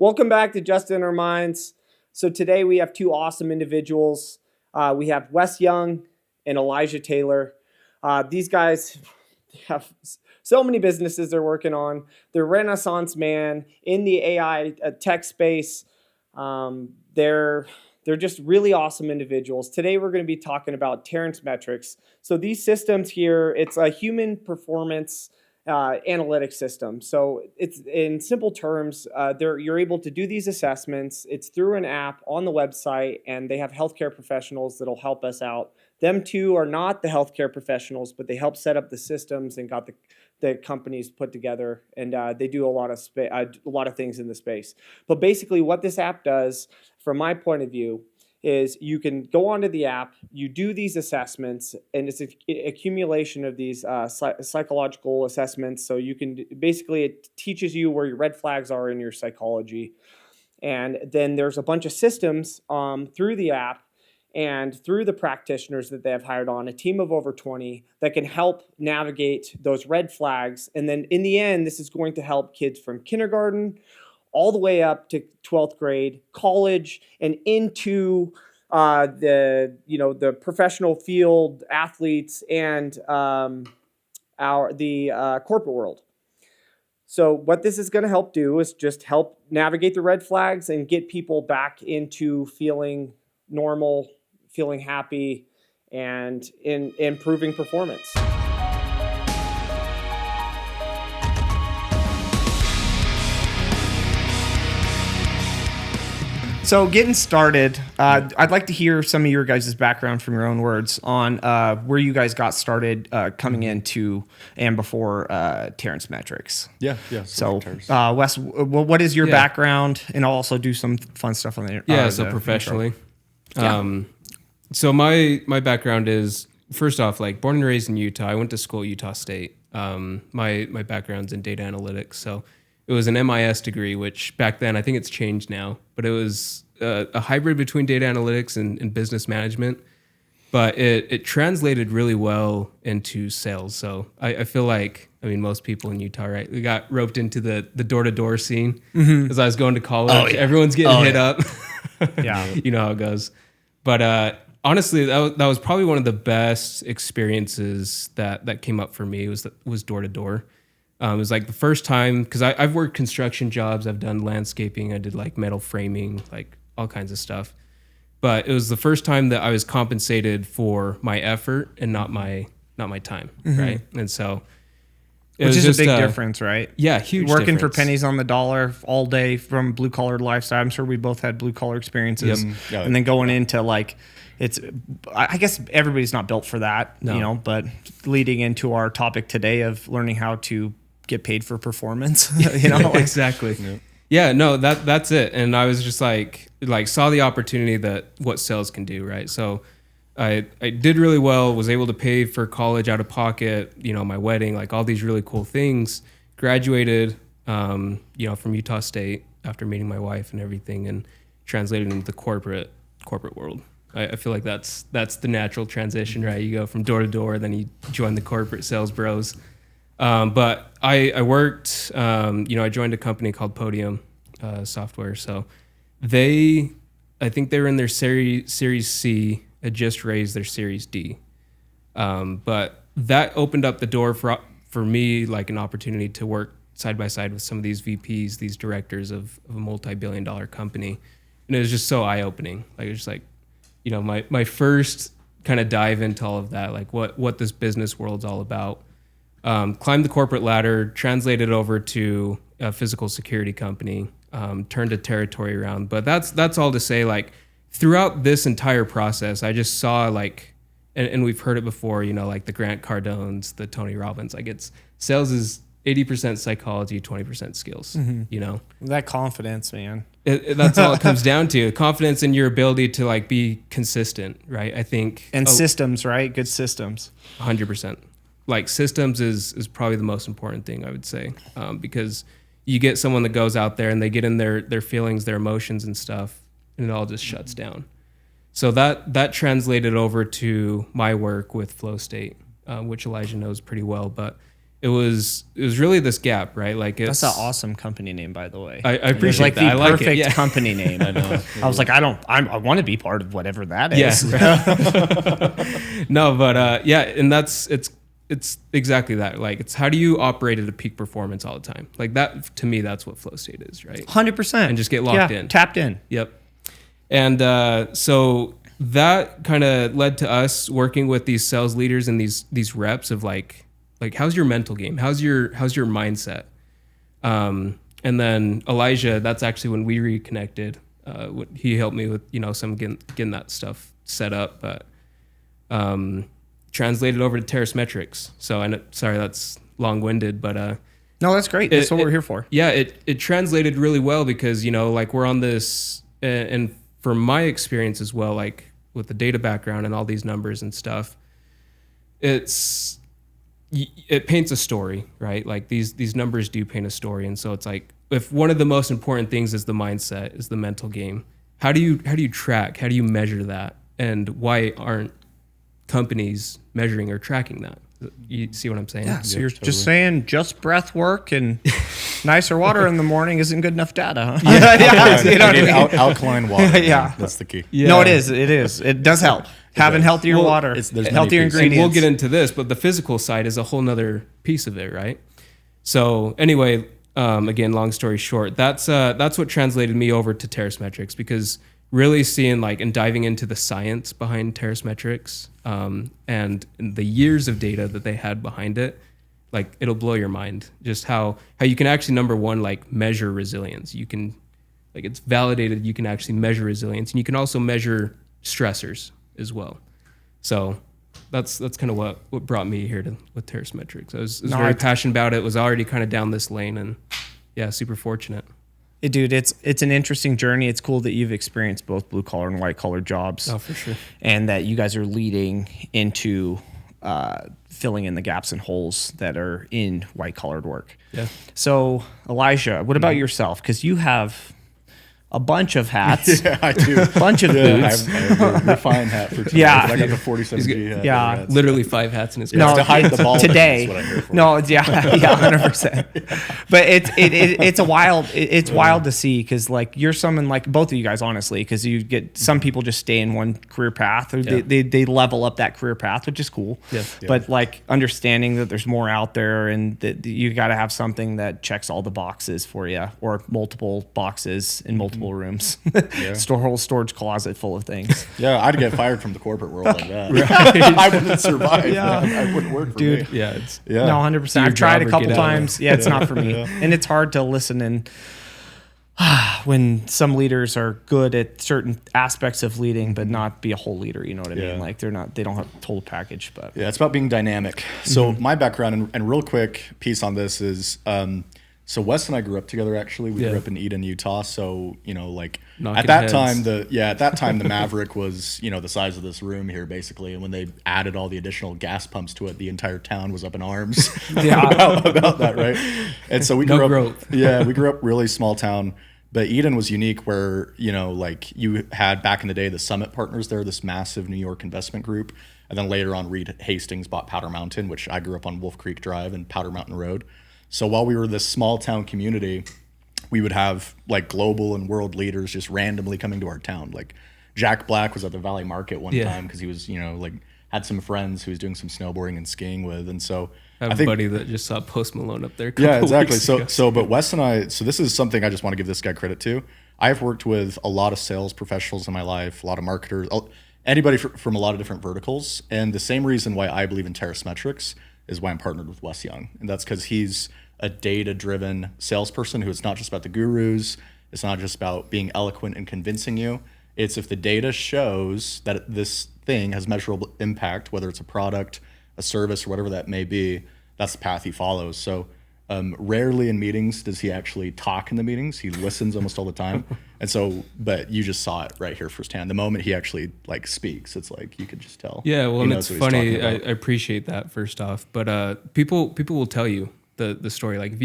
Welcome back to Just in Our Minds. So today we have two awesome individuals. We have Wes Young and Elijah Taylor. These guys have so many businesses they're working on. They're Renaissance man in the AI tech space. They're just really awesome individuals. Today we're going to be talking about Terrace Metrics. So these systems here, it's a human performance analytic system. So it's in simple terms, you're able to do these assessments. It's through an app on the website, and they have healthcare professionals that'll help us out. Them two are not the healthcare professionals, but they help set up the systems and got the companies put together, and they do a lot of things in the space. But basically, what this app does, from my point of view, is you can go onto the app, you do these assessments, and it's an accumulation of these psychological assessments. So you can basically, it teaches you where your red flags are in your psychology. And then there's a bunch of systems through the app and through the practitioners that they have hired on, a team of over 20 that can help navigate those red flags. And then in the end, this is going to help kids from kindergarten all the way up to 12th grade, college, and into the professional field, athletes, and the corporate world. So what this is going to help do is just help navigate the red flags and get people back into feeling normal, feeling happy, and in improving performance. So getting started, I'd like to hear some of your guys' background from your own words on where you guys got started coming into and before Terrace Metrics. Yeah. So Wes, what is your background? And I'll also do some fun stuff on the so professionally. So my background is, first off, like born and raised in Utah. I went to school at Utah State. My background's in data analytics, so it was an MIS degree, which back then, I think it's changed now, but it was a hybrid between data analytics and business management. But it translated really well into sales. So I feel like, most people in Utah, right? We got roped into the door-to-door scene as I was going to college. Oh, yeah. Everyone's getting hit up. Yeah. You know how it goes. But honestly, that was probably one of the best experiences that came up for me was door-to-door. It was like the first time, because I've worked construction jobs, I've done landscaping, I did like metal framing, like all kinds of stuff. But it was the first time that I was compensated for my effort and not my time, right? And so which is just a big difference, right? Yeah, huge Working difference. for pennies on the dollar all day from blue collar lifestyle. I'm sure we both had blue collar experiences, and then going into like. I guess everybody's not built for that, but leading into our topic today of learning how to get paid for performance, Exactly. Yeah, no, that's it. And I was just like saw the opportunity that what sales can do, right? So I did really well, was able to pay for college out of pocket, my wedding, like all these really cool things. Graduated, from Utah State after meeting my wife and everything, and translated into the corporate world. I feel like that's the natural transition, right? You go from door to door, then you join the corporate sales bros. But I worked, I joined a company called Podium Software. So I think they were in their Series C, had just raised their Series D. But that opened up the door for me, like an opportunity to work side by side with some of these VPs, these directors of a multi-billion-dollar company. And it was just so eye-opening. Like, it was just like, my first kind of dive into all of that, like what this business world's all about. Climbed the corporate ladder, translated over to a physical security company, turned a territory around. But that's all to say, like, throughout this entire process, I just saw like, and we've heard it before, like the Grant Cardones, the Tony Robbins, like sales is 80% psychology, 20% skills, That confidence, man. That's all it comes down to. Confidence in your ability to like be consistent, right? I think. And systems, right? Good systems. 100%. Like systems is probably the most important thing, I would say, because you get someone that goes out there and they get in their feelings, their emotions and stuff, and it all just shuts down. So that translated over to my work with Flow State, which Elijah knows pretty well, but it was really this gap, right? Like it's That's an awesome company name, by the way. I It's appreciate like that. the I like perfect it. Yeah. company name. I know. I was like, I want to be part of whatever that is. No, but yeah, and it's exactly that. Like it's how do you operate at a peak performance all the time? Like that to me, that's what flow state is, right? 100%. And just get locked in. Tapped in. Yep. And so that kind of led to us working with these sales leaders and these reps of like how's your mental game? How's your mindset? And then Elijah, that's actually when we reconnected. He helped me with some getting that stuff set up, but translated over to Terrace Metrics. So sorry that's long-winded, but No, that's great. That's what we're here for. yeah, it translated really well because like we're on this, and from my experience as well, like with the data background and all these numbers and stuff, it paints a story, right? Like these numbers do paint a story, and so it's like if one of the most important things is the mindset, is the mental game. How do you track? How do you measure that? And why aren't companies measuring or tracking that? You see what I'm saying? Yeah, so you're just saying just breath work and nicer water in the morning isn't good enough data, huh? Yeah, You know what I mean? alkaline water. Yeah. That's the key. Yeah. No, it is. It does help. Having healthier water, there's many healthier pieces. And ingredients. we'll get into this, but the physical side is a whole nother piece of it, right? So anyway, again, long story short, that's what translated me over to Terrace Metrics, because really seeing and diving into the science behind Terrace Metrics, and the years of data that they had behind it, it'll blow your mind just how you can actually, number one, measure resilience. You can, it's validated, you can actually measure resilience, and you can also measure stressors as well. So that's kind of what brought me here with Terrace Metrics. I was very passionate about it, was already kind of down this lane, and yeah, super fortunate. Dude, it's an interesting journey. It's cool that you've experienced both blue collar and white collar jobs. Oh, for sure. And that you guys are leading into filling in the gaps and holes that are in white collared work. Yeah. So, Elijah, what about yourself? Because you have a bunch of hats. Yeah, I do. Bunch of boots. I have a refined hat for today. Yeah. I got the 47G hat. Yeah. Literally 5 hats in his Yeah, car. to hide the ball today. is what I'm here for. No, yeah, 100%. But it's wild to see, because you're someone like both of you guys, honestly, because you get some people just stay in one career path, or they level up that career path, which is cool. Yeah. But understanding that there's more out there, and that you got to have something that checks all the boxes for you, or multiple boxes in multiple rooms. Whole storage closet full of things. Yeah, I'd get fired from the corporate world like that. I wouldn't survive. Yeah. I wouldn't work for Dude. me. Yeah, it's Yeah. No, 100%. your I've tried job a or couple get out of times. Yeah, it's not for me. And it's hard to listen and when some leaders are good at certain aspects of leading, but not be a whole leader. You know what I mean? Yeah. They don't have a total package. But Yeah, it's about being dynamic. So my background and real quick piece on this is, so Wes and I grew up together. Actually, we grew up in Eden, Utah. So Knocking at that heads. time, the Maverick was the size of this room here, basically. And when they added all the additional gas pumps to it, the entire town was up in arms about that, right? And so we grew up. growth. Yeah, we grew up really small town. But Eden was unique, where you had back in the day the Summit Partners there, this massive New York investment group, and then later on Reed Hastings bought Powder Mountain, which I grew up on Wolf Creek Drive and Powder Mountain Road. So while we were this small town community, we would have global and world leaders just randomly coming to our town. Jack Black was at the Valley Market one time because he was had some friends who was doing some snowboarding and skiing with, and so I have a buddy that just saw Post Malone up there. Yeah, exactly. So But Wes and I, so this is something I just want to give this guy credit to. I've worked with a lot of sales professionals in my life, a lot of marketers, anybody from a lot of different verticals. And the same reason why I believe in Terrace Metrics is why I'm partnered with Wes Young. And that's because he's a data-driven salesperson who it's not just about the gurus. It's not just about being eloquent and convincing you. It's if the data shows that this thing has measurable impact, whether it's a product, a service, or whatever that may be, that's the path he follows. So rarely in meetings does he actually talk in the meetings. He listens almost all the time. And so, but you just saw it right here firsthand. The moment he actually speaks, it's you could just tell. Yeah, well, he and knows it's what he's funny. talking about. I appreciate that first off, but people will tell you the story. If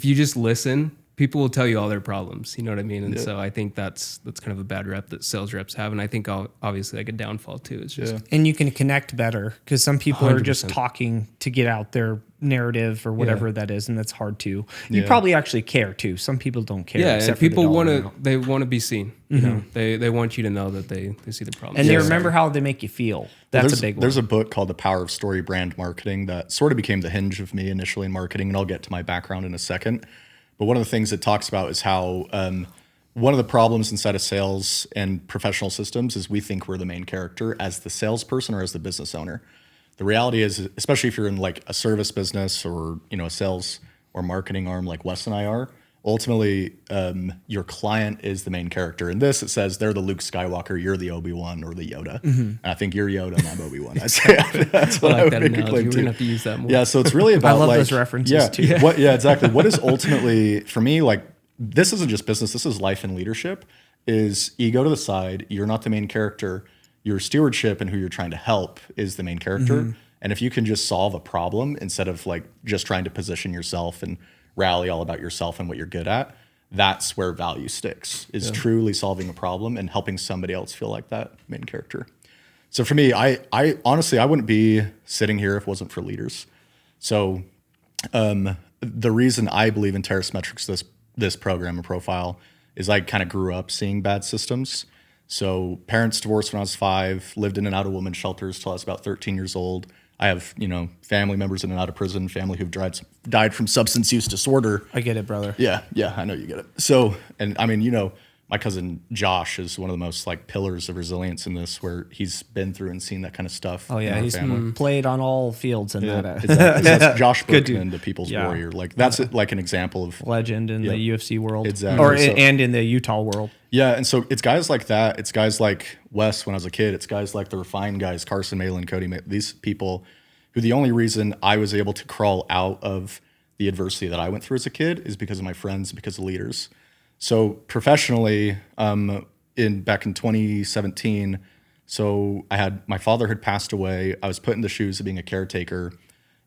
you just listen, people will tell you all their problems. You know what I mean? And so I think that's kind of a bad rep that sales reps have. And I think obviously like a downfall too. It's just And you can connect better because some people are just 100%. talking to get out their narrative or whatever that is, and that's hard too. You Yeah. probably actually care too. Some people don't care. yeah, except and for the people dollar want to amount. they want to be seen. You know, they want you to know that they see the problem. And they remember how they make you feel. That's a big one. There's a book called The Power of Story Brand Marketing that sort of became the hinge of me initially in marketing, and I'll get to my background in a second. But one of the things it talks about is how one of the problems inside of sales and professional systems is we think we're the main character as the salesperson or as the business owner. The reality is, especially if you're in like a service business or a sales or marketing arm like Wes and I are, ultimately your client is the main character. In this, it says they're the Luke Skywalker, you're the Obi-Wan or the Yoda. And I think you're Yoda and I'm Obi-Wan. That's what I I like would that make a analogy. claim We're to. gonna have to use that more. Yeah, so it's really about love like, those references yeah, too. Yeah, exactly. What is ultimately for me like this isn't just business. This is life and leadership. Is ego to the side. You're not the main character. Your stewardship and who you're trying to help is the main character. And if you can just solve a problem instead of like just trying to position yourself and rally all about yourself and what you're good at, that's where value sticks. Is truly solving a problem and helping somebody else feel like that main character. So for me, I honestly I wouldn't be sitting here if it wasn't for leaders. So the reason I believe in Terrace Metrics, this program and profile, is I kind of grew up seeing bad systems. So parents divorced when I was 5, lived in and out of women's shelters till I was about 13 years old. I have, family members in and out of prison, family who've died from substance use disorder. I get it, brother. Yeah, I know you get it. So, and I mean, my cousin Josh is one of the most like pillars of resilience in this, where he's been through and seen that kind of stuff. Oh in yeah, our he's family. played on all fields in Yeah, that exactly. That's Josh Good Berkman, dude. the People's Yeah. Warrior. Like that's like an example of legend in the UFC world, Exactly. or So- and in the Utah world. yeah. And so it's guys like that. It's guys like Wes when I was a kid. It's guys like the refined guys, Carson Malin, Cody. These people who the only reason I was able to crawl out of the adversity that I went through as a kid is because of my friends, because of leaders. So professionally, back in 2017, so my father had passed away. I was put in the shoes of being a caretaker,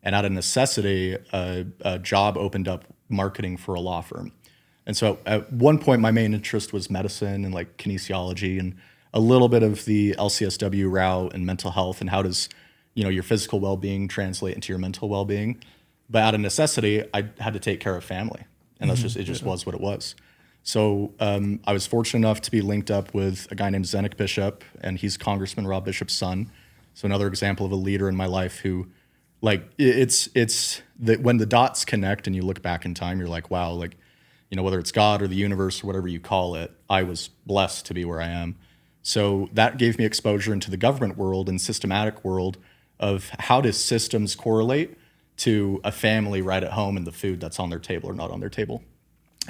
and out of necessity, a job opened up marketing for a law firm. And so at one point, my main interest was medicine and like kinesiology and a little bit of the LCSW route and mental health and how does your physical well-being translate into your mental well-being. But out of necessity, I had to take care of family, and it just was what it was. So I was fortunate enough to be linked up with a guy named Zenick Bishop, and he's Congressman Rob Bishop's son. So another example of a leader in my life who, like, it's that when the dots connect and you look back in time, you're like, wow, like, whether it's God or the universe or whatever you call it, I was blessed to be where I am. So that gave me exposure into the government world and systematic world of how does systems correlate to a family right at home and the food that's on their table or not on their table.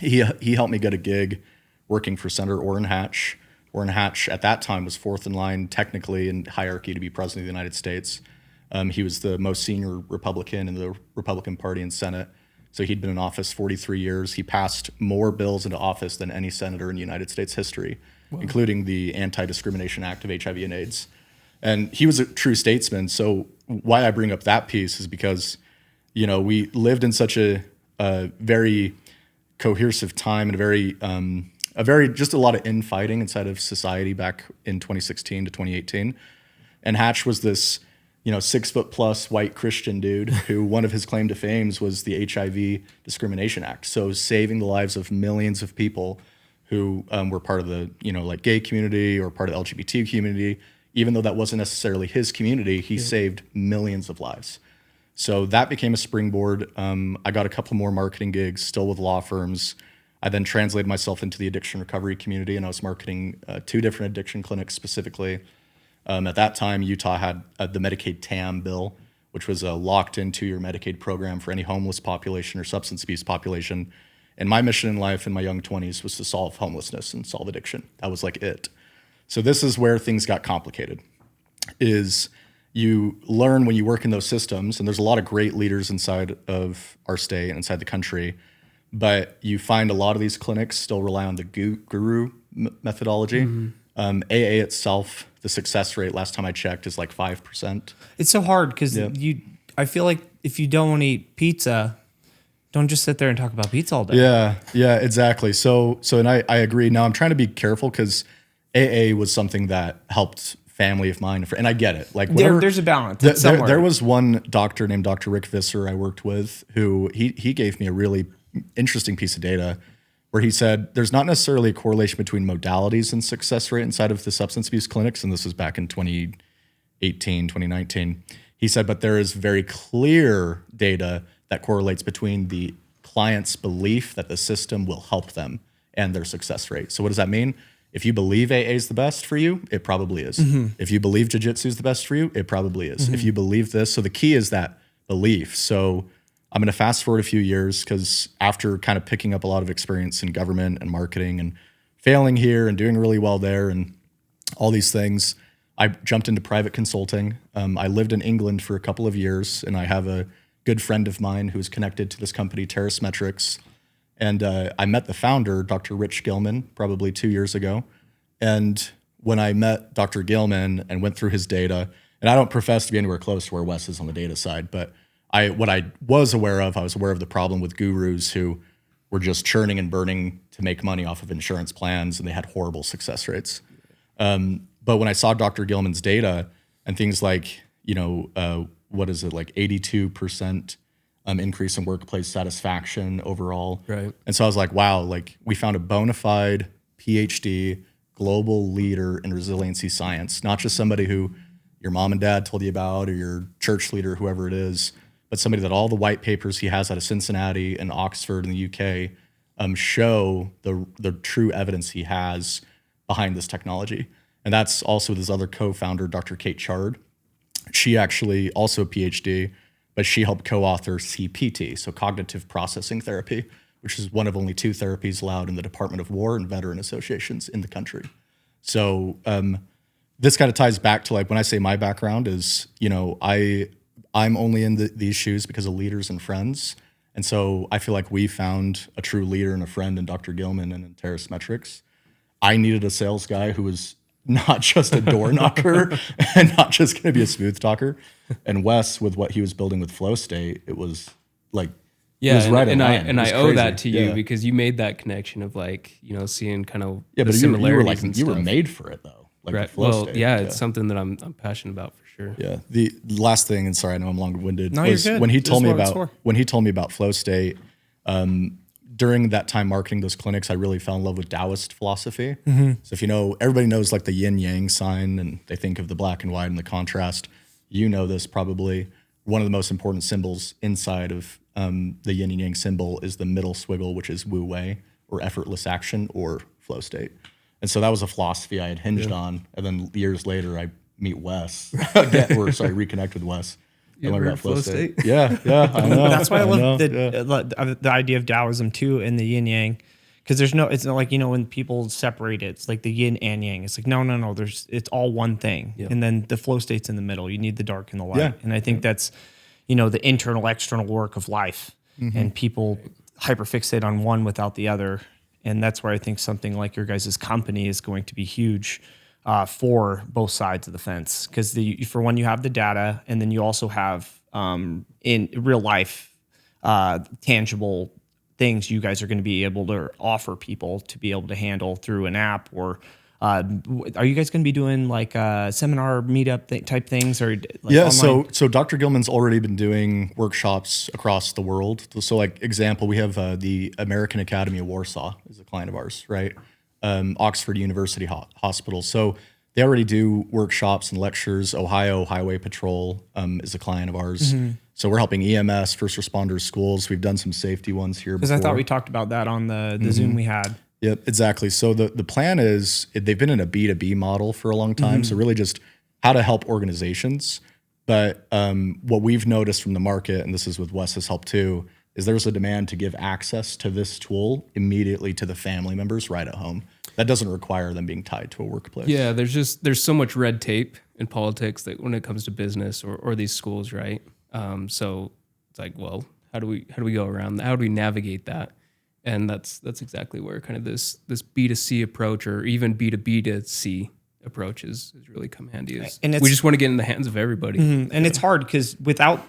He helped me get a gig working for Senator Orrin Hatch. Orrin Hatch at that time was fourth in line technically in hierarchy to be president of the United States. He was the most senior Republican in the Republican Party in Senate. So he'd been in office 43 years. He passed more bills into office than any senator in United States history, including the Anti-Discrimination Act of HIV and AIDS. And he was a true statesman. So why I bring up that piece is because, we lived in such a very cohesive time and a very just a lot of infighting inside of society back in 2016 to 2018. And Hatch was this 6-foot+ white Christian dude who one of his claim to fame was the HIV Discrimination Act. So saving the lives of millions of people who were part of the like gay community or part of the LGBT community. Even though that wasn't necessarily his community, he saved millions of lives. So that became a springboard. I got a couple more marketing gigs, still with law firms. I then translated myself into the addiction recovery community, and I was marketing 2 different addiction clinics specifically. At that time, Utah had the Medicaid TAM bill, which was a locked-in 2-year Medicaid program for any homeless population or substance abuse population. And my mission in life in my young 20s was to solve homelessness and solve addiction. That was like it. So this is where things got complicated, is you learn when you work in those systems, and there's a lot of great leaders inside of our state and inside the country, but you find a lot of these clinics still rely on the guru methodology. AA itself, the success rate last time I checked is like 5%. It's so hard because I feel like if you don't eat pizza, Don't just sit there and talk about pizza all day. Yeah, exactly. And I agree. Now I'm trying to be careful because AA was something that helped family of mine, and I get it. Like there's a balance. There was one doctor named Dr. Rick Visser I worked with who he gave me a really interesting piece of data where he said there's not necessarily a correlation between modalities and success rate inside of the substance abuse clinics, and this was back in 2018, 2019. He said, but there is very clear data that correlates between the client's belief that the system will help them and their success rate. So what does that mean? If you believe AA is the best for you, it probably is. If you believe jiu-jitsu is the best for you, it probably is. If you believe this, so the key is that belief. So I'm going to fast forward a few years because after kind of picking up a lot of experience in government and marketing and failing here and doing really well there and all these things, I jumped into private consulting. I lived in England for a couple of years, and I have a good friend of mine who's connected to this company, Terrace Metrics. And I met the founder, Dr. Rich Gilman, probably 2 years ago. And when I met Dr. Gilman and went through his data, and I don't profess to be anywhere close to where Wes is on the data side, but what I was aware of the problem with gurus who were just churning and burning to make money off of insurance plans, and they had horrible success rates. But when I saw Dr. Gilman's data and things like, what is it, like 82% increase in workplace satisfaction overall. Right. And so I was like, wow, like we found a bona fide PhD global leader in resiliency science, not just somebody who your mom and dad told you about or your church leader, whoever it is, but somebody that all the white papers he has out of Cincinnati and Oxford in the UK show the true evidence he has behind this technology. And that's also with his other co-founder, Dr. Kate Chard. She actually also a PhD, but she helped co-author CPT, so cognitive processing therapy, which is one of only 2 therapies allowed in the Department of War and veteran associations in the country. So this kind of ties back to like when I say my background is, I'm only in these shoes because of leaders and friends. And so I feel like we found a true leader and a friend in Dr. Gilman and in Terrace Metrics. I needed a sales guy who was not just a door knocker and not just going to be a smooth talker. And Wes, with what he was building with Flow State, it was like, it was right in line. And I owe crazy. that to you because you made that connection of like, seeing kind of the but similarities and you were stuff. made for it though. Like Right. the Flow Well, State. yeah, it's something that I'm passionate about for sure. Yeah. The last thing, and sorry, I know I'm long-winded, No, was you're good. when he This told is me what it's about for. Flow State. During that time marketing those clinics, I really fell in love with Taoist philosophy. So if everybody knows like the yin yang sign, and they think of the black and white and the contrast. This probably. One of the most important symbols inside of the yin and yang symbol is the middle swiggle, which is Wu Wei, or effortless action, or flow state. And so that was a philosophy I had hinged on. And then years later, I meet Wes, reconnect with Wes. You and learn ever about Flow State? Yeah, I know. That's why I love Yeah. the idea of Taoism too, and the yin yang, because it's not like when people separate it, it's like the yin and yang. It's like no, it's all one thing, and then the flow state's in the middle. You need the dark and the light, Yeah. and I think that's the internal external work of life, and people hyperfixate on one without the other, and that's where I think something like your guys' company is going to be huge. For both sides of the fence, because for one, you have the data, and then you also have in real life tangible things you guys are going to be able to offer people to be able to handle through an app. Or are you guys going to be doing like seminar meetup type things, or like online? So Dr. Gilman's already been doing workshops across the world. So like example, we have the American Academy of Warsaw is a client of ours, right? Oxford University Hospital. So they already do workshops and lectures. Ohio Highway Patrol is a client of ours. So we're helping EMS, first responders, schools. We've done some safety ones here Because before. I thought we talked about that on the Zoom we had. Yep, exactly. So the plan is they've been in a B2B model for a long time. So really just how to help organizations. But what we've noticed from the market, and this is with Wes's help too, is there's a demand to give access to this tool immediately to the family members right at home. That doesn't require them being tied to a workplace. Yeah, there's so much red tape in politics that when it comes to business or these schools, right? So it's like, well, how do we go around that? How do we navigate that? And that's exactly where kind of this B2C approach, or even B2B to C approach is really come handy. And we just want to get in the hands of everybody. And it's hard because without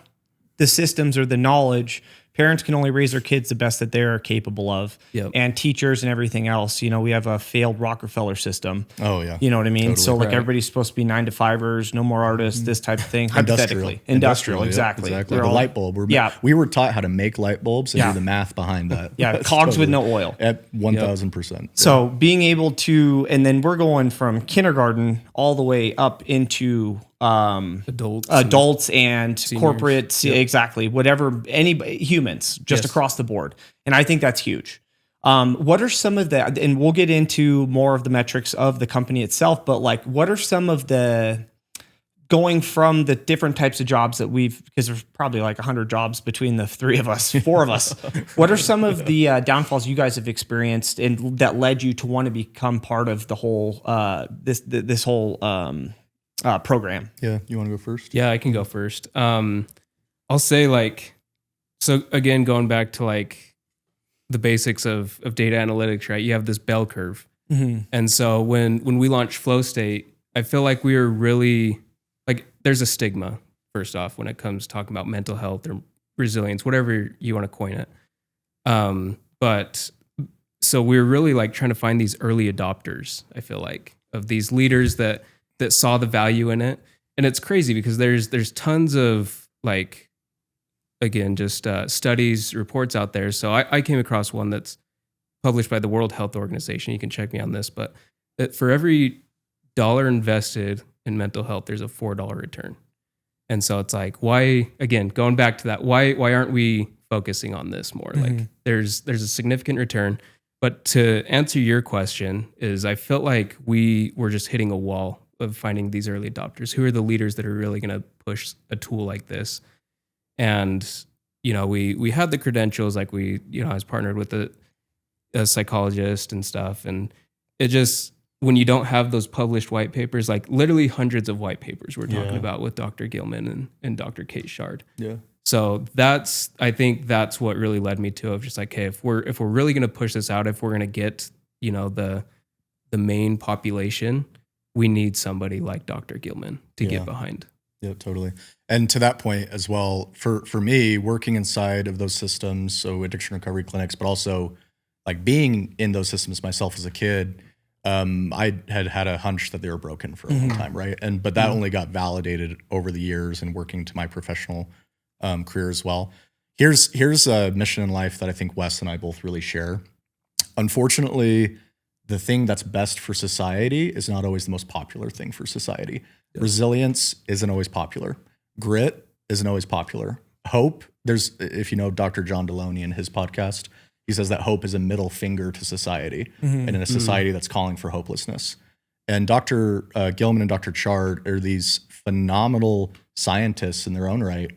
the systems or the knowledge, parents can only raise their kids the best that they're capable of, Yep. and teachers and everything else. You know, we have a failed Rockefeller system. Oh yeah. You know what I mean? Totally. So like Right. everybody's supposed to be 9-to-5ers, no more artists, this type of thing. Hypothetically, industrial, yeah, exactly. exactly. They're The all- light bulb. Yeah. We were taught how to make light bulbs and Yeah. do the math behind that. Yeah, That's cogs with no oil. At 1000%. So being able to, and then we're going from kindergarten all the way up into adults and corporates, exactly, whatever, humans, just Yes. across the board. And I think that's huge. What are some of the, and we'll get into more of the metrics of the company itself, but like, what are some of the, going from the different types of jobs that because there's probably like 100 jobs between the three of us, four of us. What are some of the downfalls you guys have experienced and that led you to want to become part of the whole, this whole program? Yeah. You want to go first? Yeah, I can go first. I'll say like, so again, going back to like the basics of data analytics, right? You have this bell curve. And so when we launched Flow State, I feel like we were really like, there's a stigma first off when it comes to talking about mental health or resilience, whatever you want to coin it. But so we're really like trying to find these early adopters, I feel like, of these leaders that saw the value in it. And it's crazy because there's tons of like, again, just studies, reports out there. So I came across one that's published by the World Health Organization. You can check me on this, but for every dollar invested in mental health, there's a $4 return. And so it's like, why, again, going back to that, why aren't we focusing on this more? Like there's a significant return. But to answer your question is I felt like we were just hitting a wall of finding these early adopters. Who are the leaders that are really going to push a tool like this? And, you know, we had the credentials, like I was partnered with a psychologist and stuff. And it just, when you don't have those published white papers, like literally hundreds of white papers we're talking about with Dr. Gilman and Dr. Kate Shard. Yeah. So I think that's what really led me to just like, hey, if we're really going to push this out, if we're going to get, you know, the main population, we need somebody like Dr. Gilman to get behind. Yeah, totally. And to that point as well, for me, working inside of those systems, so addiction recovery clinics, but also like being in those systems myself as a kid, I had a hunch that they were broken for a long time, right? But that only got validated over the years and working to my professional career as well. Here's a mission in life that I think Wes and I both really share. Unfortunately, the thing that's best for society is not always the most popular thing for society. Yep. Resilience isn't always popular. Grit isn't always popular. Hope, if you know Dr. John Deloney and his podcast, he says that hope is a middle finger to society, and in a society that's calling for hopelessness. And Dr. Gilman and Dr. Chard are these phenomenal scientists in their own right.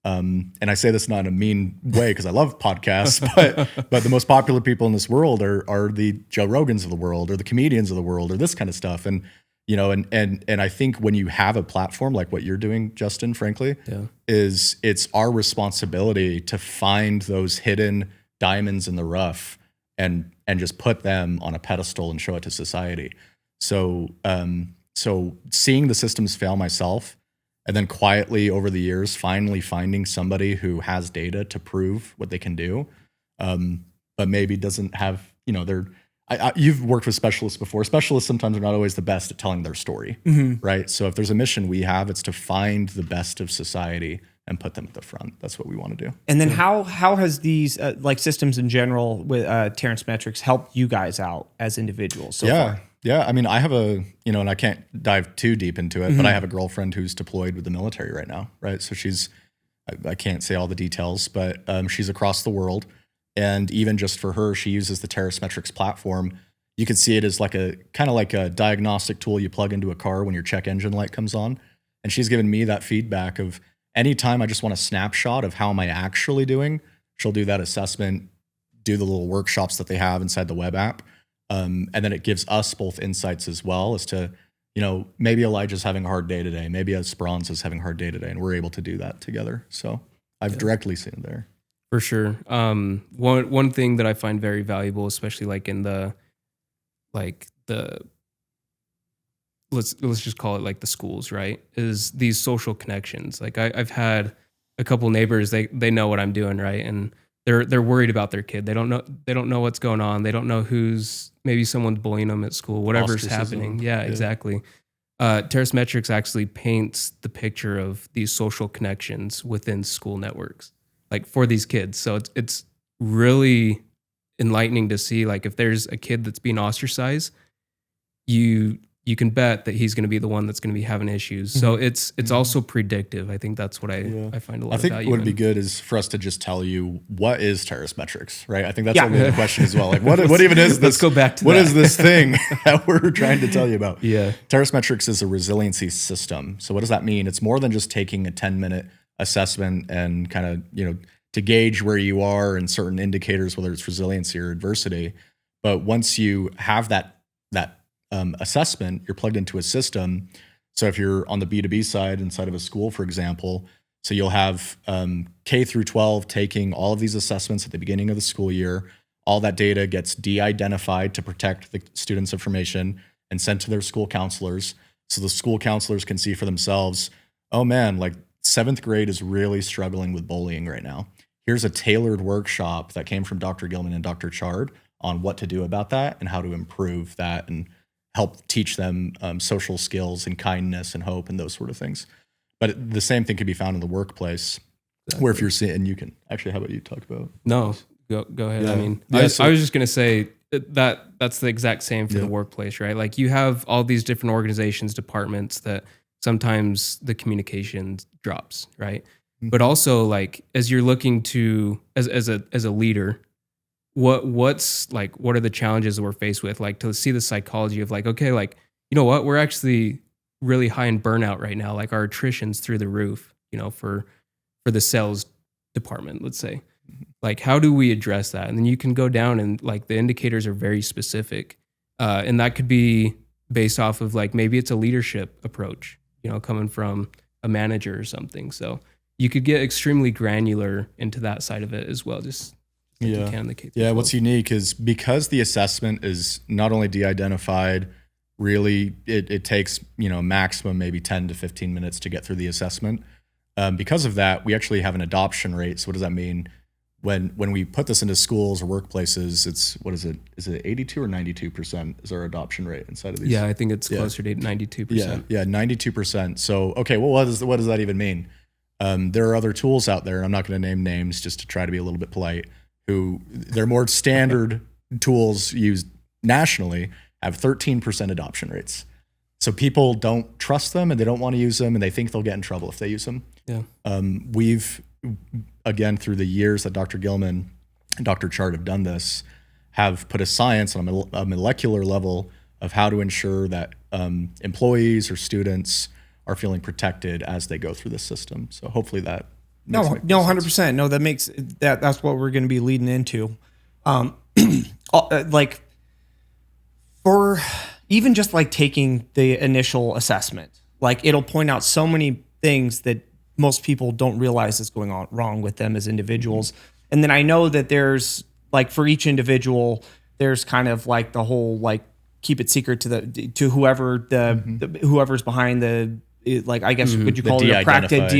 And I say this not in a mean way because I love podcasts, but the most popular people in this world are the Joe Rogans of the world or the comedians of the world or this kind of stuff. And you know, and I think when you have a platform like what you're doing, Justin, frankly, it's our responsibility to find those hidden diamonds in the rough and just put them on a pedestal and show it to society. So seeing the systems fail myself, and then quietly over the years, finally finding somebody who has data to prove what they can do, but maybe doesn't have, you know, you've worked with specialists before. Specialists sometimes are not always the best at telling their story, right? So if there's a mission we have, it's to find the best of society and put them at the front. That's what we want to do. And then how has these like systems in general with Terrace Metrics helped you guys out as individuals so far? Yeah. I mean, I have and I can't dive too deep into it, but I have a girlfriend who's deployed with the military right now, right? So I can't say all the details, but she's across the world. And even just for her, she uses the Terrace Metrics platform. You could see it as like kind of like a diagnostic tool you plug into a car when your check engine light comes on. And she's given me that feedback of anytime I just want a snapshot of how am I actually doing, she'll do that assessment, do the little workshops that they have inside the web app. And then it gives us both insights as well as to, you know, maybe Elijah's having a hard day today. Maybe Esperanza's having a hard day today. And we're able to do that together. So I've directly seen it there. For sure. One thing that I find very valuable, especially like in let's just call it like the schools, right? Is these social connections. Like I've had a couple neighbors, they know what I'm doing, right? And they're worried about their kid. They don't know what's going on. They don't know maybe someone's bullying them at school, whatever's Ostracism. happening. Yeah, exactly. Terrace Metrics actually paints the picture of these social connections within school networks, like for these kids. So it's really enlightening to see, like, if there's a kid that's being ostracized, you can bet that he's going to be the one that's going to be having issues. So it's also predictive. I think that's what I find a lot of value in. I think what would be good is for us to just tell you what is Terrace Metrics, right? I think that's only the question as well. Like, what even is this? Let's go back to what that. is this thing that we're trying to tell you about? Yeah. Terrace Metrics is a resiliency system. So what does that mean? It's more than just taking a 10-minute assessment and kind of, to gauge where you are in certain indicators, whether it's resiliency or adversity. But once you have that assessment, you're plugged into a system. So if you're on the B2B side inside of a school, for example, so you'll have K through 12 taking all of these assessments at the beginning of the school year. All that data gets de-identified to protect the students' information and sent to their school counselors. So the school counselors can see for themselves, oh man, like 7th grade is really struggling with bullying right now. Here's a tailored workshop that came from Dr. Gilman and Dr. Chard on what to do about that and how to improve that and help teach them social skills and kindness and hope and those sort of things. But the same thing can be found in the workplace, where if you're seeing, you can actually, how about you talk about? No, go ahead. Yeah. I mean, Yeah, I was just going to say that's the exact same for the workplace, right? Like, you have all these different organizations, departments that sometimes the communication drops, right? But also, like, as you're looking to, as a leader, what are the challenges that we're faced with? Like, to see the psychology of, like, okay, like, you know what, we're actually really high in burnout right now. Like, our attrition's through the roof, for the sales department, let's say. Like, how do we address that? And then you can go down and, like, the indicators are very specific. And that could be based off of, like, maybe it's a leadership approach, coming from a manager or something. So you could get extremely granular into that side of it as well. Just like you can in the K-12. Yeah, what's unique is because the assessment is not only de-identified, really it takes, maximum maybe 10 to 15 minutes to get through the assessment. Because of that, we actually have an adoption rate. So what does that mean? When we put this into schools or workplaces, it's, what is it? Is it 82 or 92% is our adoption rate inside of these? Yeah, I think it's closer to 92%. Yeah, 92%. So, okay, well, what does that even mean? There are other tools out there, and I'm not going to name names just to try to be a little bit polite, who they're more standard tools used nationally, have 13% adoption rates. So people don't trust them and they don't want to use them and they think they'll get in trouble if they use them. Yeah. We've, again, through the years that Dr. Gilman and Dr. Chard have done this, have put a science on a molecular level of how to ensure that employees or students are feeling protected as they go through the system. So hopefully that No, 100%. No, that's what we're going to be leading into. Like, for even just like taking the initial assessment, like, it'll point out so many things that most people don't realize is going on wrong with them as individuals. And then I know that there's, like, for each individual, there's kind of like the whole, like, keep it secret to whoever whoever's behind the, like, I guess, would you call it a practice?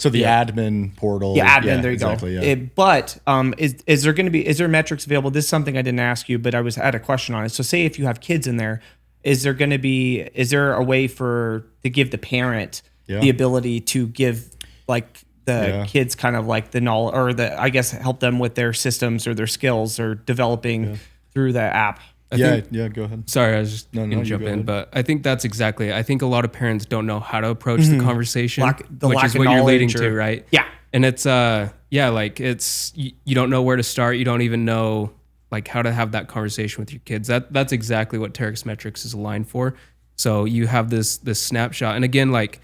So the admin portal. Yeah, admin, there you exactly, go. Yeah. But is there metrics available? This is something I didn't ask you, but I had a question on it. So say if you have kids in there, is there a way to give the parent the ability to give, like, the kids kind of like the knowledge, or I guess help them with their systems or their skills or developing through the app? Go ahead. Sorry, I was just going to jump in, but I think that's exactly it. I think a lot of parents don't know how to approach the conversation, which is what you're leading to, right? Yeah. And it's, like, it's, you don't know where to start. You don't even know, like, how to have that conversation with your kids. That's exactly what Terrace Metrics is aligned for. So you have this snapshot. And again, like,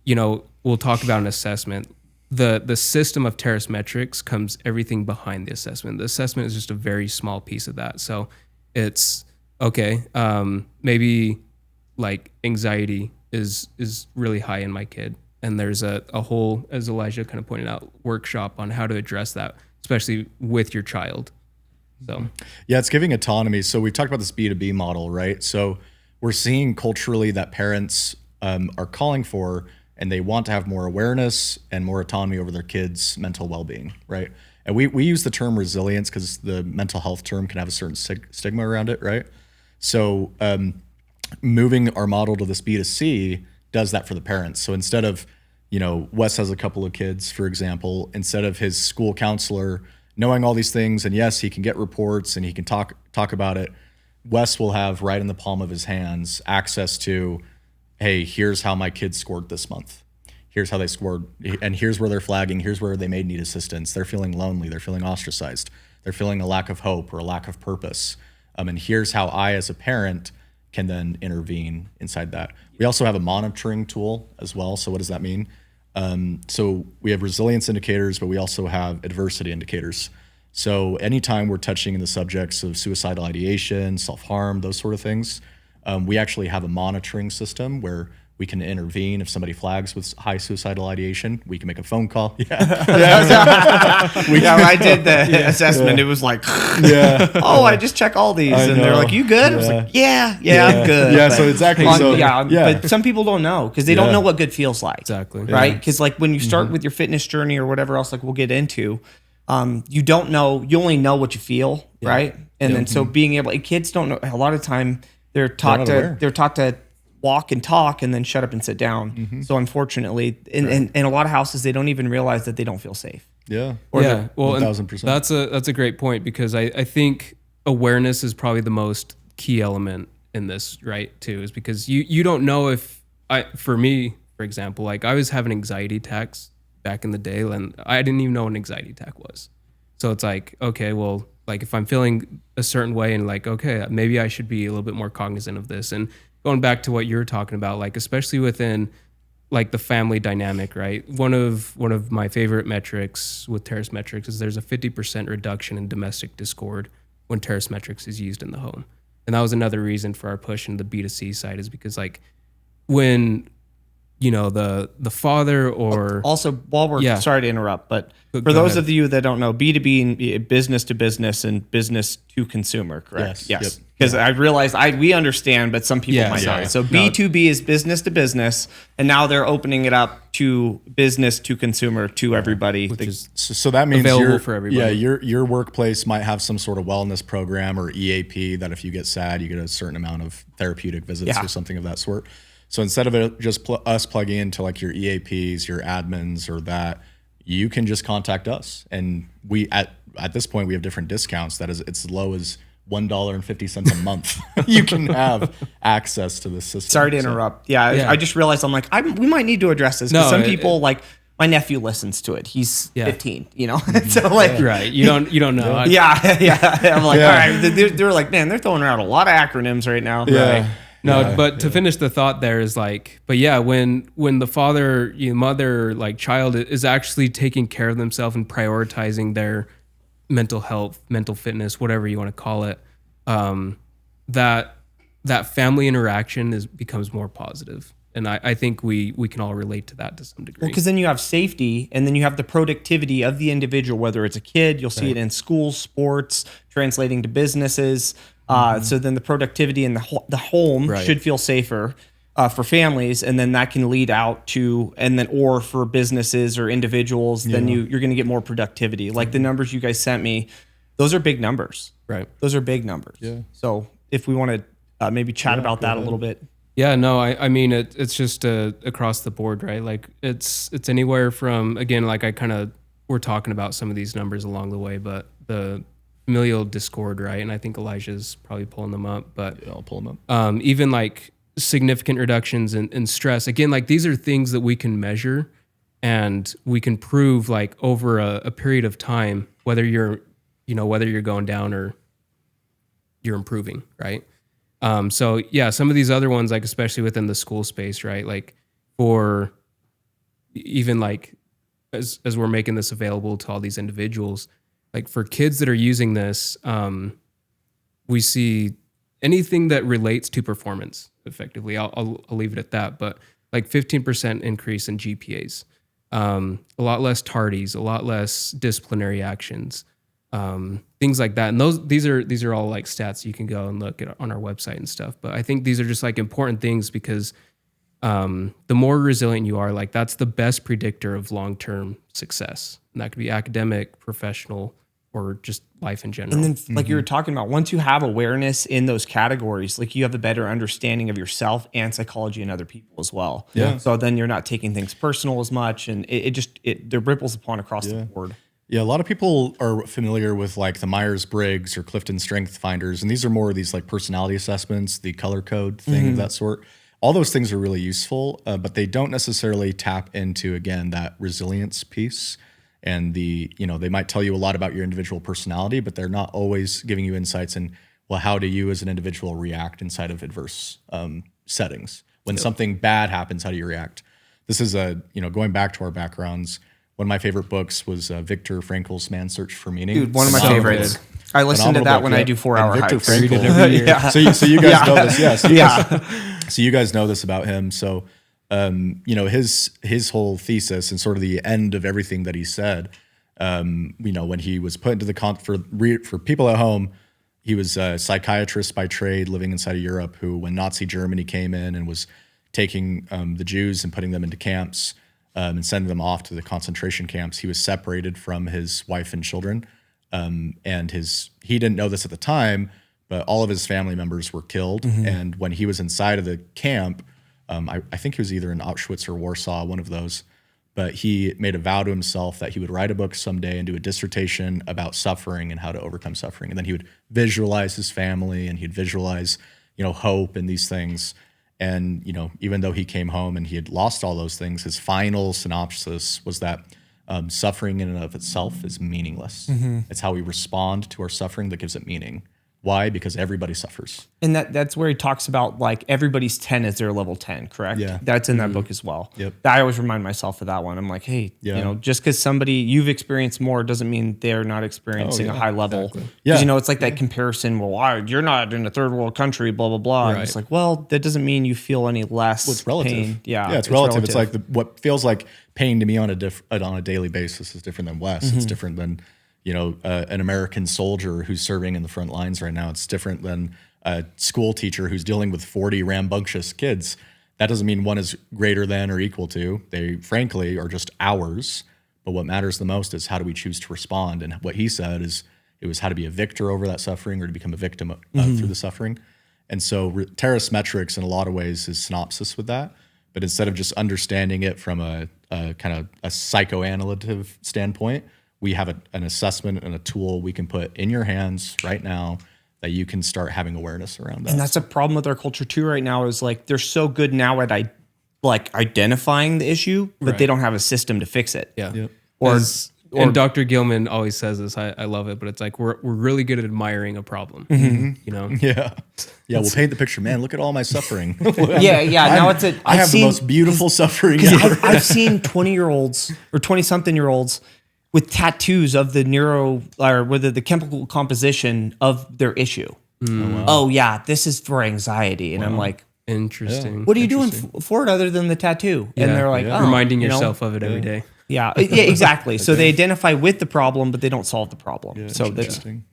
we'll talk about an assessment. The system of Terrace Metrics comes everything behind the assessment. The assessment is just a very small piece of that. So it's okay. Maybe, like, anxiety is really high in my kid, and there's a whole, as Elijah kind of pointed out, workshop on how to address that, especially with your child. So yeah, it's giving autonomy. So we've talked about this B2B model, right? So we're seeing culturally that parents are calling for, and they want to have more awareness and more autonomy over their kids' mental well-being, right? And we use the term resilience because the mental health term can have a certain stigma around it, right? So moving our model to this B2C does that for the parents. So instead of, Wes has a couple of kids, for example, instead of his school counselor knowing all these things, and yes, he can get reports and he can talk about it, Wes will have right in the palm of his hands access to, hey, here's how my kids scored this month. Here's how they scored, and here's where they're flagging. Here's where they may need assistance. They're feeling lonely. They're feeling ostracized. They're feeling a lack of hope or a lack of purpose. And here's how I, as a parent, can then intervene inside that. We also have a monitoring tool as well. So what does that mean? So we have resilience indicators, but we also have adversity indicators. So anytime we're touching in the subjects of suicidal ideation, self-harm, those sort of things, we actually have a monitoring system where we can intervene. If somebody flags with high suicidal ideation, we can make a phone call. Yeah, I did the assessment. It was like, I just check all these, and they're like, "You good?" I was like, "Yeah, I'm good." Yeah, so exactly. But some people don't know because they don't know what good feels like. Exactly. Right? Because like when you start with your fitness journey or whatever else, like we'll get into, you don't know. You only know what you feel, right? And then so being able, kids don't know. A lot of time they're taught to walk and talk and then shut up and sit down. So unfortunately, in a lot of houses, they don't even realize that they don't feel safe. Yeah. Well, 1000%. That's a great point because I think awareness is probably the most key element in this, right? Too, is because you don't know if for me, for example, like I was having anxiety attacks back in the day and I didn't even know what an anxiety attack was. So it's like, okay, well, like if I'm feeling a certain way and like, okay, maybe I should be a little bit more cognizant of this. And going back to what you're talking about, like especially within like the family dynamic, right? One of my favorite metrics with Terrace Metrics is there's a 50% reduction in domestic discord when Terrace Metrics is used in the home. And that was another reason for our push in the B2C side is because like when the father or also while we're sorry to interrupt, but for Go those ahead. of you that don't know, B2B, business to business and business to consumer, correct? Yes. Because I realized we understand, but some people might not. So B2B is business to business, and now they're opening it up to business to consumer to everybody. which is So that means available for everybody. Yeah, your workplace might have some sort of wellness program or EAP that if you get sad, you get a certain amount of therapeutic visits or something of that sort. So instead of it just us plugging into like your EAPs, your admins or that, you can just contact us. And we at this point we have different discounts that is it's as low as $1.50 a month. You can have access to the system. Sorry to interrupt. I just realized I'm like we might need to address this because some people like my nephew listens to it. He's 15, so like right. You don't know. I'm like, all right. They're like, man, they're throwing around a lot of acronyms right now. Yeah. Right. No, but to finish the thought there is like, but yeah, when the father, mother, like child is actually taking care of themselves and prioritizing their mental health, mental fitness, whatever you want to call it, that family interaction becomes more positive. And I think we can all relate to that to some degree. Well, because then you have safety and then you have the productivity of the individual, whether it's a kid, you'll see it in schools, sports, translating to businesses. So then the productivity in the home should feel safer for families, and then that can lead out to, or for businesses or individuals, then you're going to get more productivity. Like the numbers you guys sent me, those are big numbers. Right. Those are big numbers. Yeah. So if we want to maybe chat about that a little bit. Yeah, no, I mean, it's just across the board, right? Like it's anywhere from, again, like we're talking about some of these numbers along the way, but the familial discord, right? And I think Elijah's probably pulling them up, but I'll pull them up. Even like significant reductions in stress. Again, like these are things that we can measure and we can prove like over a period of time, whether you're going down or you're improving, right? So yeah, some of these other ones, like especially within the school space, right? Like for even like as we're making this available to all these individuals, like for kids that are using this, we see anything that relates to performance effectively. I'll leave it at that. But like 15% increase in GPAs, a lot less tardies, a lot less disciplinary actions, things like that. And these are all like stats you can go and look at on our website and stuff. But I think these are just like important things because the more resilient you are, like that's the best predictor of long-term success. And that could be academic, professional, or just life in general. And then, like you were talking about, once you have awareness in those categories, like you have a better understanding of yourself and psychology and other people as well. Yeah. So then you're not taking things personal as much, and it ripples upon across the board. Yeah, a lot of people are familiar with like the Myers-Briggs or Clifton Strength Finders, and these are more of these like personality assessments, the color code thing of that sort. All those things are really useful, but they don't necessarily tap into, again, that resilience piece. And they might tell you a lot about your individual personality, but they're not always giving you insights in, well, how do you as an individual react inside of adverse settings? When something bad happens, how do you react? This is going back to our backgrounds. One of my favorite books was Viktor Frankl's Man's Search for Meaning. Dude, one of my favorites. I listen to that when I do 4-hour Viktor hikes. Frankl, Yeah. So you guys know this, Yeah. So you guys know this about him. So his whole thesis and sort of the end of everything that he said, when he was put into the for people at home, he was a psychiatrist by trade living inside of Europe who, when Nazi Germany came in and was taking the Jews and putting them into camps and sending them off to the concentration camps, he was separated from his wife and children. And he didn't know this at the time, but all of his family members were killed. And when he was inside of the camp, I think he was either in Auschwitz or Warsaw, one of those, but he made a vow to himself that he would write a book someday and do a dissertation about suffering and how to overcome suffering. And then he would visualize his family and he'd visualize, hope and these things. And, even though he came home and he had lost all those things, his final synopsis was that suffering in and of itself is meaningless. It's how we respond to our suffering that gives it meaning. Why? Because everybody suffers. And that's where he talks about like everybody's 10 is their level 10, correct? Yeah. That's in that book as well. Yep. I always remind myself of that one. I'm like, hey, just because you've experienced more doesn't mean they're not experiencing a high level. Exactly. Because, Yeah. it's like that comparison, you're not in a third world country, blah, blah, blah. Right. And it's like, well, that doesn't mean you feel any less It's relative. pain. Yeah, it's relative. It's like what feels like pain to me on a daily basis is different than Wes. It's different than an American soldier who's serving in the front lines right now. It's different than a school teacher who's dealing with 40 rambunctious kids. That doesn't mean one is greater than or equal to. They, frankly, are just ours. But what matters the most is how do we choose to respond? And what he said is it was how to be a victor over that suffering or to become a victim through the suffering. And so Terrace Metrics, in a lot of ways, is synopsis with that. But instead of just understanding it from a kind of a psychoanalytic standpoint, we have an assessment and a tool we can put in your hands right now that you can start having awareness around that. And that's a problem with our culture too right now is like they're so good now at identifying the issue, but they don't have a system to fix it. Yeah. Yep. And Dr. Gilman always says this. I love it, but it's like we're really good at admiring a problem. Yeah. We'll paint the picture. Man, look at all my suffering. Now I have the most beautiful suffering ever. I've seen 20-year-olds or 20-something-year-olds with tattoos of the chemical composition of their issue. Oh yeah, this is for anxiety, and I'm like, interesting. what are you doing for it other than the tattoo? And they're like, oh, reminding yourself of it every day. Yeah, exactly. So they identify with the problem, but they don't solve the problem. So that's interesting.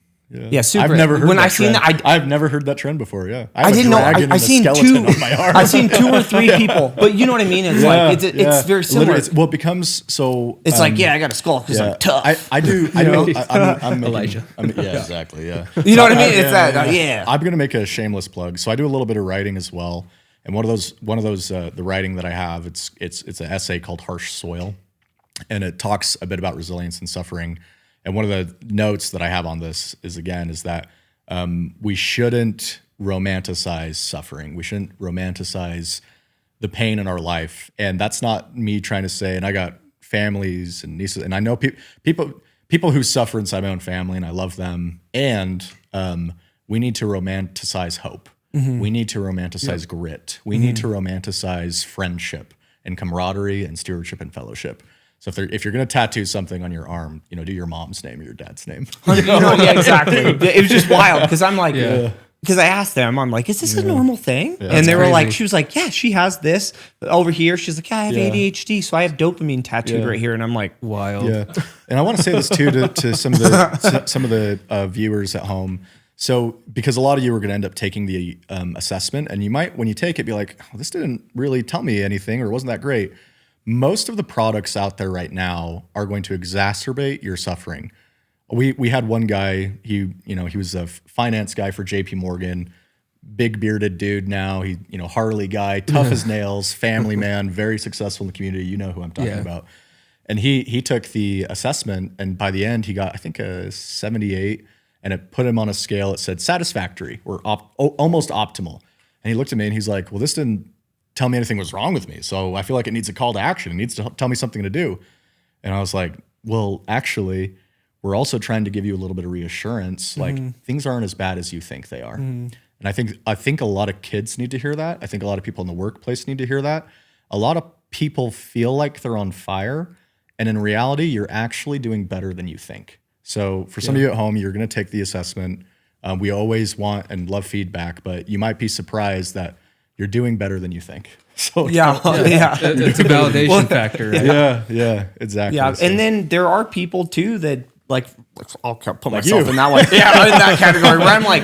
super. I've never heard when that I seen trend. that, I've never heard that trend before. Yeah, I didn't know. I seen two. On my arm. I've seen 2 or 3 people, but you know what I mean. It's it's very similar. It becomes so. It's like I got a skull because I'm tough. I do. I'm Elijah. Exactly. Yeah. You know what I mean? It's that. I'm gonna make a shameless plug. So I do a little bit of writing as well, and one of those the writing that I have it's an essay called Harsh Soil, and it talks a bit about resilience and suffering. And one of the notes that I have on this is that we shouldn't romanticize suffering. We shouldn't romanticize the pain in our life. And that's not me trying to say, and I got families and nieces, and I know people who suffer inside my own family, and I love them. And we need to romanticize hope. We need to romanticize grit. We need to romanticize friendship and camaraderie and stewardship and fellowship. So if you're going to tattoo something on your arm, do your mom's name or your dad's name. Exactly. It was just wild because I'm like, because I asked them, I'm like, is this a normal thing? And they were like, she was like, yeah, she has this over here. She's like, I have ADHD, so I have dopamine tattooed right here. And I'm like, wild. Yeah. And I want to say this too to some of the viewers at home. So because a lot of you are going to end up taking the assessment, and you might, when you take it, be like, oh, this didn't really tell me anything or wasn't that great. Most of the products out there right now are going to exacerbate your suffering. We had one guy, he was a finance guy for JP Morgan, big bearded dude now. He, Harley guy, tough as nails, family man, very successful in the community. You know who I'm talking about. And he took the assessment, and by the end he got, I think, a 78, and it put him on a scale that said satisfactory or almost optimal. And he looked at me and he's like, well, this didn't tell me anything was wrong with me. So I feel like it needs a call to action. It needs to tell me something to do. And I was like, well, actually, we're also trying to give you a little bit of reassurance. Like, things aren't as bad as you think they are. And I think a lot of kids need to hear that. I think a lot of people in the workplace need to hear that. A lot of people feel like they're on fire, and in reality, you're actually doing better than you think. So for some of you at home, you're going to take the assessment. We always want and love feedback, but you might be surprised that you're doing better than you think. So Yeah. It's a validation factor, right? yeah, exactly. Yeah. So- And then there are people too that like, I'll put Like myself you. in that one. Yeah, in that category where I'm like,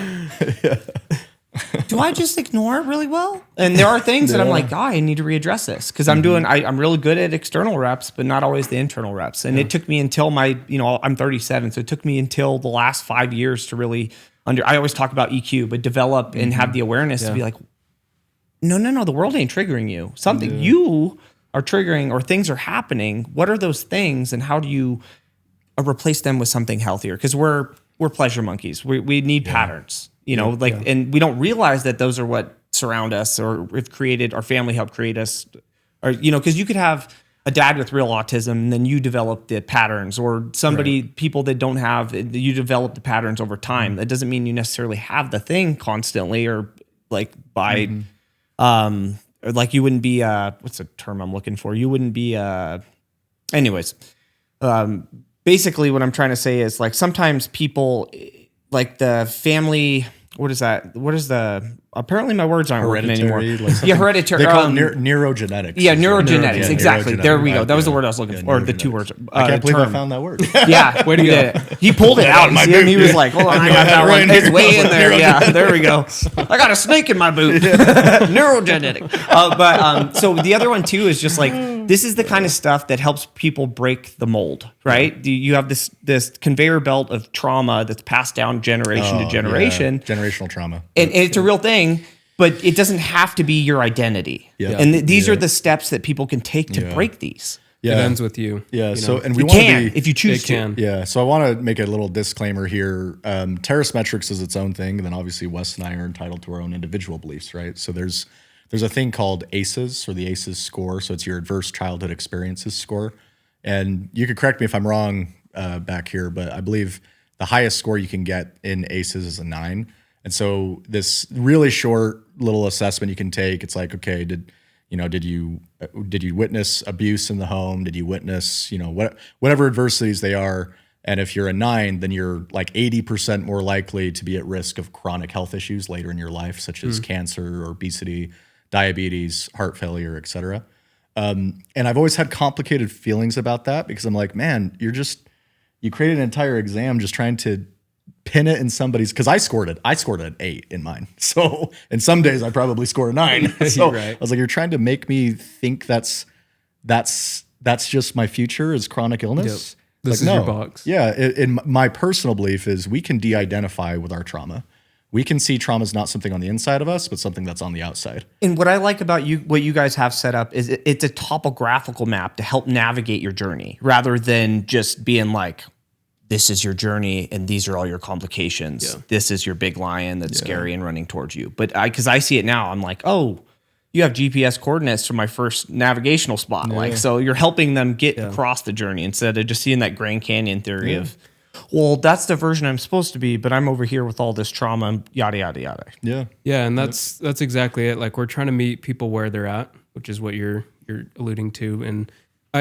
do I just ignore it really well? And there are things that I'm like, oh, I need to readdress this because I'm I'm really good at external reps, but not always the internal reps. And it took me until I'm 37. So it took me until the last 5 years to really I always talk about EQ, but develop and have the awareness to be like, no, the world ain't triggering you. Something you are triggering or things are happening. What are those things and how do you replace them with something healthier? Because we're pleasure monkeys. We need patterns. And we don't realize that those are what surround us or have created, our family helped create us, or, because you could have a dad with real autism and then you develop the patterns, or people that don't have, you develop the patterns over time. That doesn't mean you necessarily have the thing constantly, or like by, or like you wouldn't be, what's the term I'm looking for? You wouldn't be, anyways, basically what I'm trying to say is like, sometimes people, like the family, what is that? What is apparently my words aren't working anymore. Hereditary. They call it neurogenetics. Yeah, neurogenetics. Exactly. Neurogenetics. There we go. That was the word I was looking for. Or the two words. I can't believe I term. found that word. Yeah, way to go. He pulled it out. my See, and boot, he was dude. like, hold on, I got that one. It's way in there. Yeah, there we go. I got a snake in my boot. Neurogenetic. So the other one too is just like, this is the kind of stuff that helps people break the mold, right? You have this conveyor belt of trauma that's passed down generation to generation. Yeah. Generational trauma. And it's a real thing, but it doesn't have to be your identity. Yeah. And these are the steps that people can take to break these. Yeah. It ends with you. Yeah. you So, know? and we You want can, to be, if you choose It to. can. yeah. So I want to make a little disclaimer here. Terrace Metrics is its own thing. And then obviously Wes and I are entitled to our own individual beliefs, right? So there's a thing called ACEs, or the ACEs score. So it's your adverse childhood experiences score. And you could correct me if I'm wrong back here, but I believe the highest score you can get in ACEs is a 9. And so this really short little assessment you can take, it's like, okay, did you witness abuse in the home? Did you witness, whatever adversities they are? And if you're a 9, then you're like 80% more likely to be at risk of chronic health issues later in your life, such as cancer or obesity, diabetes, heart failure, et cetera. And I've always had complicated feelings about that because I'm like, man, you created an entire exam just trying to pin it in somebody's, because I scored an 8 in mine. So, and some days I probably score a 9. So Right. I was like, you're trying to make me think that's just my future is chronic illness. This Like, is your box. Yeah. In my personal belief is we can de-identify with our trauma. We can see trauma is not something on the inside of us, but something that's on the outside. And what I like about what you guys have set up is it's a topographical map to help navigate your journey rather than just being like, this is your journey and these are all your complications. Yeah. This is your big lion that's scary and running towards you. But because I see it now, I'm like, oh, you have GPS coordinates from my first navigational spot. Like, so you're helping them get across the journey instead of just seeing that Grand Canyon theory of, well, that's the version I'm supposed to be, but I'm over here with all this trauma and yada, yada, yada. Yeah. Yeah, and that's exactly it. Like, we're trying to meet people where they're at, which is what you're alluding to. And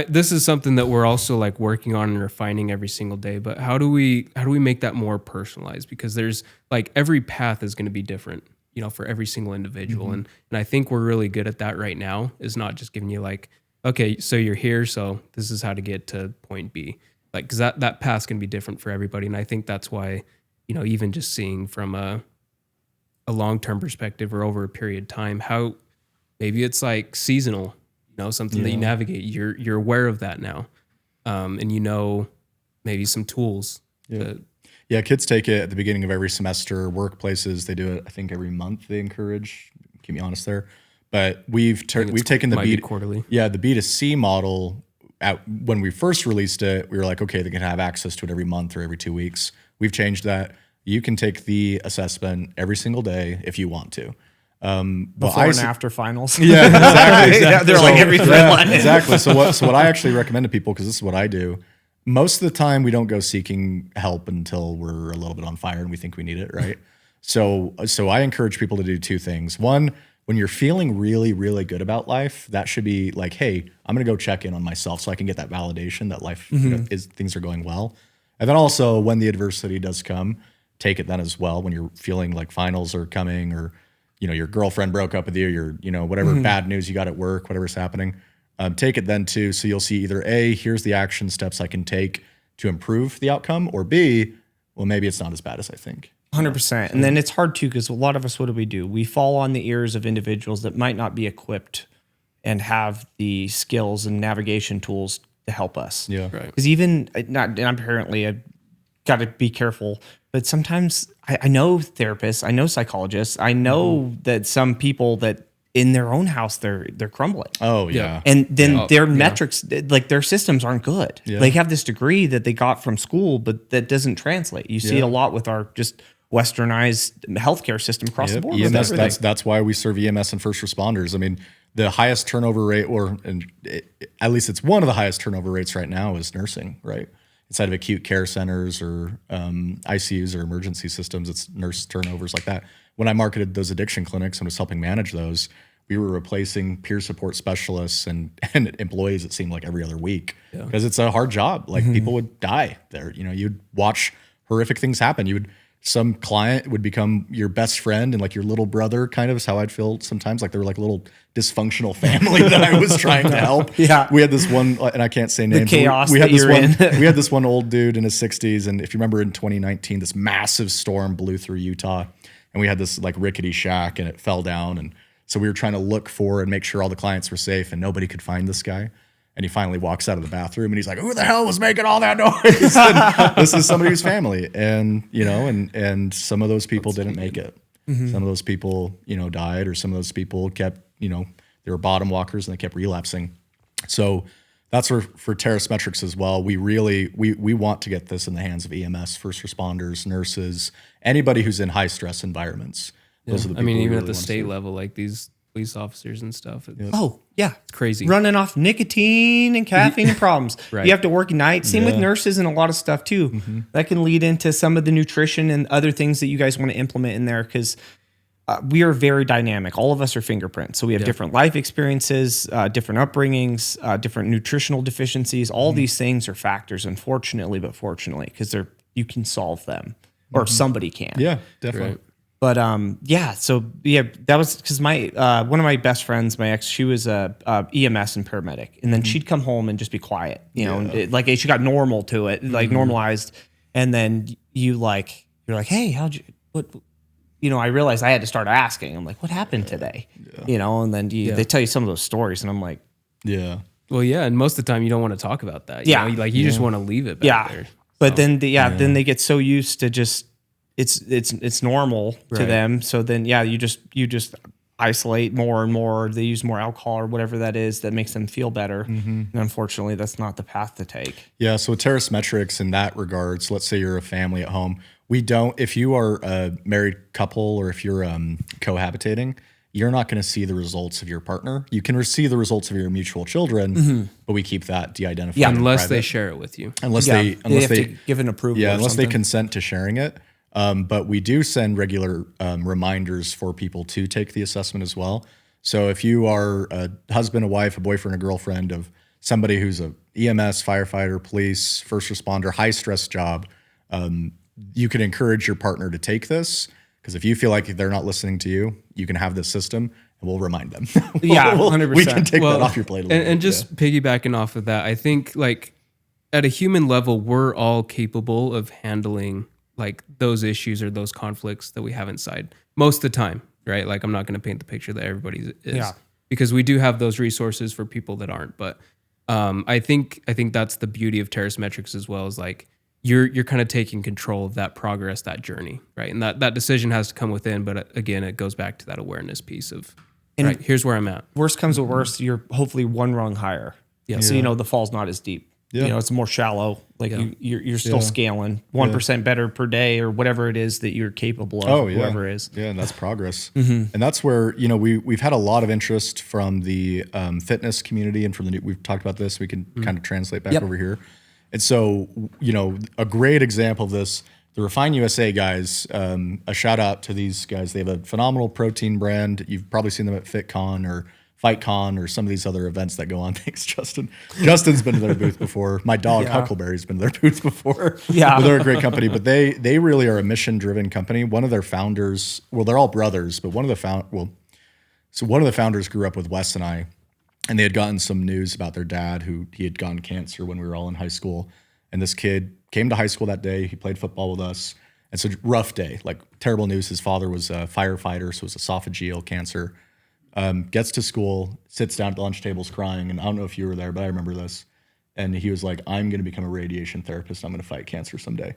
this is something that we're also like working on and refining every single day. But how do we make that more personalized? Because there's like every path is going to be different, for every single individual. Mm-hmm. And I think we're really good at that right now, is not just giving you like, okay, so you're here, so this is how to get to point B. Like, because that path's going to be different for everybody. And I think that's why even just seeing from a long-term perspective or over a period of time, how maybe it's like seasonal, something that you navigate. You're aware of that now, and maybe some tools. Yeah, kids take it at the beginning of every semester. Workplaces, they do it, I think, every month they encourage. Keep me honest there. But we've taken the B quarterly. Yeah, the B2C model. When we first released it, we were like, okay, they can have access to it every month or every 2 weeks. We've changed that. You can take the assessment every single day if you want to. Before and after finals. Yeah, exactly. Yeah, they're like every third line. Exactly. So what I actually recommend to people, because this is what I do, most of the time we don't go seeking help until we're a little bit on fire and we think we need it, right? So I encourage people to do two things. One, when you're feeling really, really good about life, that should be like, hey, I'm gonna go check in on myself so I can get that validation that life things are going well. And then also when the adversity does come, take it then as well. When you're feeling like finals are coming, or your girlfriend broke up with you, whatever bad news you got at work, whatever's happening, take it then too. So you'll see either A, here's the action steps I can take to improve the outcome, or B, well, maybe it's not as bad as I think. 100%. And then it's hard too, because a lot of us, what do? We fall on the ears of individuals that might not be equipped and have the skills and navigation tools to help us. Yeah. Right. Because I've got to be careful, but sometimes I know therapists, I know psychologists, I know that some people that in their own house, they're crumbling. Oh yeah. And then their metrics, like their systems aren't good. Yeah. They have this degree that they got from school, but that doesn't translate. You see it a lot with our just westernized healthcare system across the board. EMS, that's why we serve EMS and first responders. I mean, the highest turnover rate, at least it's one of the highest turnover rates right now, is nursing, right? Inside of acute care centers or ICUs or emergency systems, it's nurse turnovers like that. When I marketed those addiction clinics and was helping manage those, we were replacing peer support specialists and employees, it seemed like, every other week, because it's a hard job. Like people would die there. You'd watch horrific things happen. Some client would become your best friend and like your little brother, kind of is how I'd feel sometimes. Like they were like a little dysfunctional family that I was trying to help. Yeah. We had this one, and I can't say names. The chaos we had that this you're one. in. We had this one old dude in his 60s, and if you remember in 2019, this massive storm blew through Utah, and we had this like rickety shack, and it fell down, and so we were trying to look for and make sure all the clients were safe, and nobody could find this guy. And he finally walks out of the bathroom and he's like, who the hell was making all that noise? And this is somebody who's family. And, and some of those people didn't make it. Some of those people, died, or some of those people kept, they were bottom walkers and they kept relapsing. So that's where for Terrace Metrics as well, we really, we want to get this in the hands of EMS, first responders, nurses, anybody who's in high stress environments. Those are the people we even really at the want to state serve. level, like these police officers and stuff. Oh, yeah. It's crazy. Running off nicotine and caffeine and problems. Right. You have to work night. Same with nurses and a lot of stuff too. That can lead into some of the nutrition and other things that you guys want to implement in there, because we are very dynamic. All of us are fingerprints. So we have different life experiences, different upbringings, different nutritional deficiencies. All these things are factors, unfortunately, but fortunately, because you can solve them, or somebody can. Yeah, definitely. Right. But that was because my one of my best friends, my ex, she was a EMS and paramedic, and then she'd come home and just be quiet, and like she got normal to it, like normalized, and then you're like, hey, how'd you what? I realized I had to start asking. I'm like, what happened today? And then they tell you some of those stories, and I'm like, Yeah. Well, yeah, and most of the time you don't want to talk about that. Yeah. You just want to leave it back there. But then then they get so used to just it's normal to Right. them. So then you just isolate more and more. They use more alcohol or whatever that is that makes them feel better. And unfortunately, that's not the path to take. Yeah, so with Terrace Metrics in that regards, let's say you're a family at home. If you are a married couple or if you're cohabitating, you're not going to see the results of your partner. You can see the results of your mutual children, but we keep that de-identified. Yeah, and Unless they private. share it with you. Unless They they have to give an approval. yeah, or unless they something. consent to sharing it. But we do send regular reminders for people to take the assessment as well. So if you are a husband, a wife, a boyfriend, a girlfriend of somebody who's a EMS, firefighter, police, first responder, high stress job, you can encourage your partner to take this, because if you feel like they're not listening to you, you can have this system and we'll remind them. Yeah, We 100%. can take that off your plate a little And bit. just piggybacking off of that, I think like at a human level, we're all capable of handling like those issues or those conflicts that we have inside most of the time, right? Like, I'm not going to paint the picture that everybody is, because we do have those resources for people that aren't. But I think that's the beauty of Terrace Metrics as well, is like you're kind of taking control of that progress, that journey, right? And that decision has to come within. But again, it goes back to that awareness piece of, right, here's where I'm at. Worst comes to worst, you're hopefully one rung higher. Yeah. So, the fall's not as deep. Yeah. It's more shallow. Like you're still scaling 1% better per day or whatever it is that you're capable of. Whoever is. Yeah, and that's progress. And that's where we've had a lot of interest from the fitness community and from the we've talked about this. We can kind of translate back over here. And so a great example of this, the Refine USA guys. A shout out to these guys. They have a phenomenal protein brand. You've probably seen them at FitCon or FightCon or some of these other events that go on. Thanks, Justin. Justin's been to their booth before. My dog Huckleberry's been to their booth before. Yeah, but they're a great company. But they really are a mission-driven company. One of their founders, well, they're all brothers, but one of the founders grew up with Wes and I, and they had gotten some news about their dad, who he had gotten cancer when we were all in high school. And this kid came to high school that day. He played football with us. And so rough day, like terrible news. His father was a firefighter, so it was esophageal cancer. Gets to school, sits down at the lunch tables crying, and I don't know if you were there, but I remember this. And he was like, I'm going to become a radiation therapist. I'm going to fight cancer someday.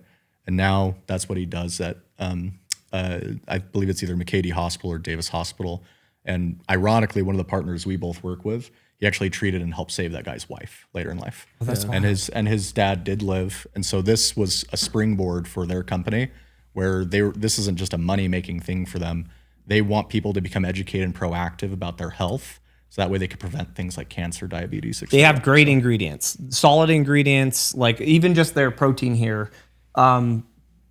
And now that's what he does at, I believe it's either McCady Hospital or Davis Hospital. And ironically, one of the partners we both work with, he actually treated and helped save that guy's wife later in life. Oh, that's and his dad did live. And so this was a springboard for their company, where this isn't just a money-making thing for them. They want people to become educated and proactive about their health, so that way they can prevent things like cancer, diabetes, etc. They have great ingredients, solid ingredients, like even just their protein here.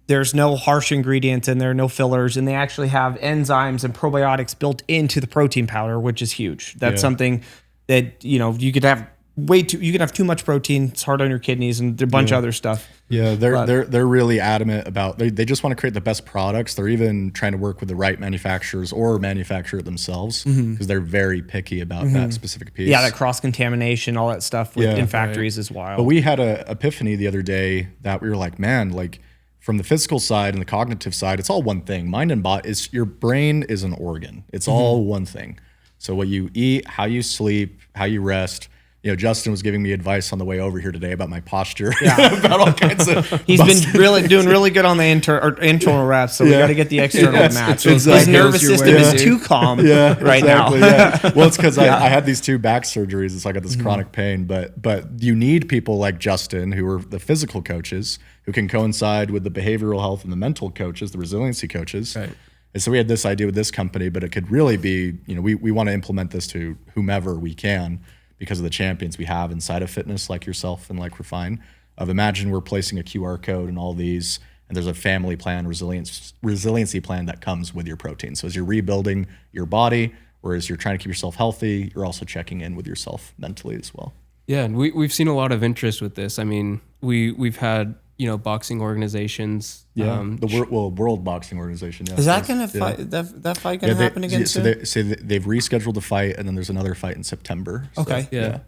There's no harsh ingredients in there, no fillers, and they actually have enzymes and probiotics built into the protein powder, which is huge. That's something that, you could have you could have too much protein. It's hard on your kidneys and a bunch of other stuff. Yeah, they're really adamant about they just want to create the best products. They're even trying to work with the right manufacturers or manufacture it themselves, because they're very picky about that specific piece. Yeah, that cross contamination, all that stuff in factories is wild. But we had an epiphany the other day that we were like, man, like from the physical side and the cognitive side, it's all one thing. Mind and body is your brain is an organ. It's all one thing. So what you eat, how you sleep, how you rest. Justin was giving me advice on the way over here today about my posture, about all kinds of. He's been doing really good on the internal reps, so we got to get the external match. Exactly. His nervous system is too calm right now. Well, it's because I had these 2 back surgeries, and so I got this chronic pain. But you need people like Justin, who are the physical coaches, who can coincide with the behavioral health and the mental coaches, the resiliency coaches. Right. And so we had this idea with this company, but it could really be, we want to implement this to whomever we can, because of the champions we have inside of fitness, like yourself and like Refine. Imagine we're placing a QR code in all these, and there's a family plan, resiliency plan that comes with your protein. So as you're rebuilding your body, or as you're trying to keep yourself healthy, you're also checking in with yourself mentally as well. Yeah, and we've seen a lot of interest with this. I mean, we've had boxing organizations. The World Boxing Organization. Yeah, is that going to fight? That fight going to happen again soon? So they've rescheduled the fight, and then there's another fight in September. So, okay. Yeah.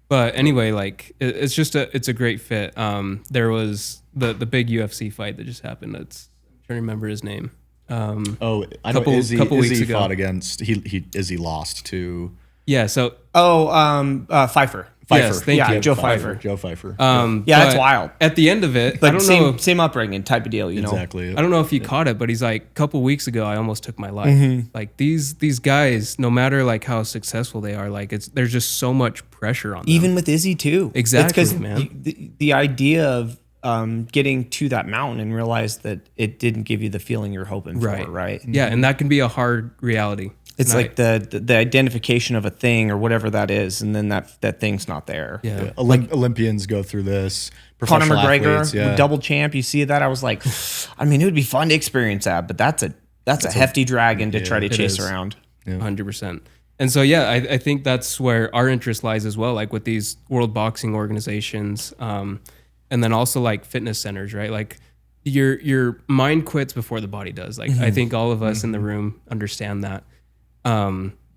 But anyway, like it's a great fit. There was the big UFC fight that just happened. I'm trying to remember his name. I know Izzy fought against Izzy lost to. Yeah. So. Pfeiffer. Yes, thank you. Joe Pfeiffer. Joe Pfeiffer. That's wild. At the end of it, but I don't know. Same upbringing type of deal, Exactly. I don't know if he caught it, but he's like, a couple weeks ago, I almost took my life. Like these guys, no matter like how successful they are, like there's just so much pressure on them. Even with Izzy too. Exactly, man. The idea of getting to that mountain and realize that it didn't give you the feeling you're hoping for, right? Yeah, and that can be a hard reality. It's like the identification of a thing or whatever that is, and then that thing's not there. Yeah. Olympians go through this. Conor McGregor, double champ. You see that? I was like, I mean, it would be fun to experience that, but that's a hefty dragon to try to chase around. 100%. And so, I think that's where our interest lies as well, like with these world boxing organizations, and then also like fitness centers, right? Like your mind quits before the body does. Like I think all of us in the room understand that.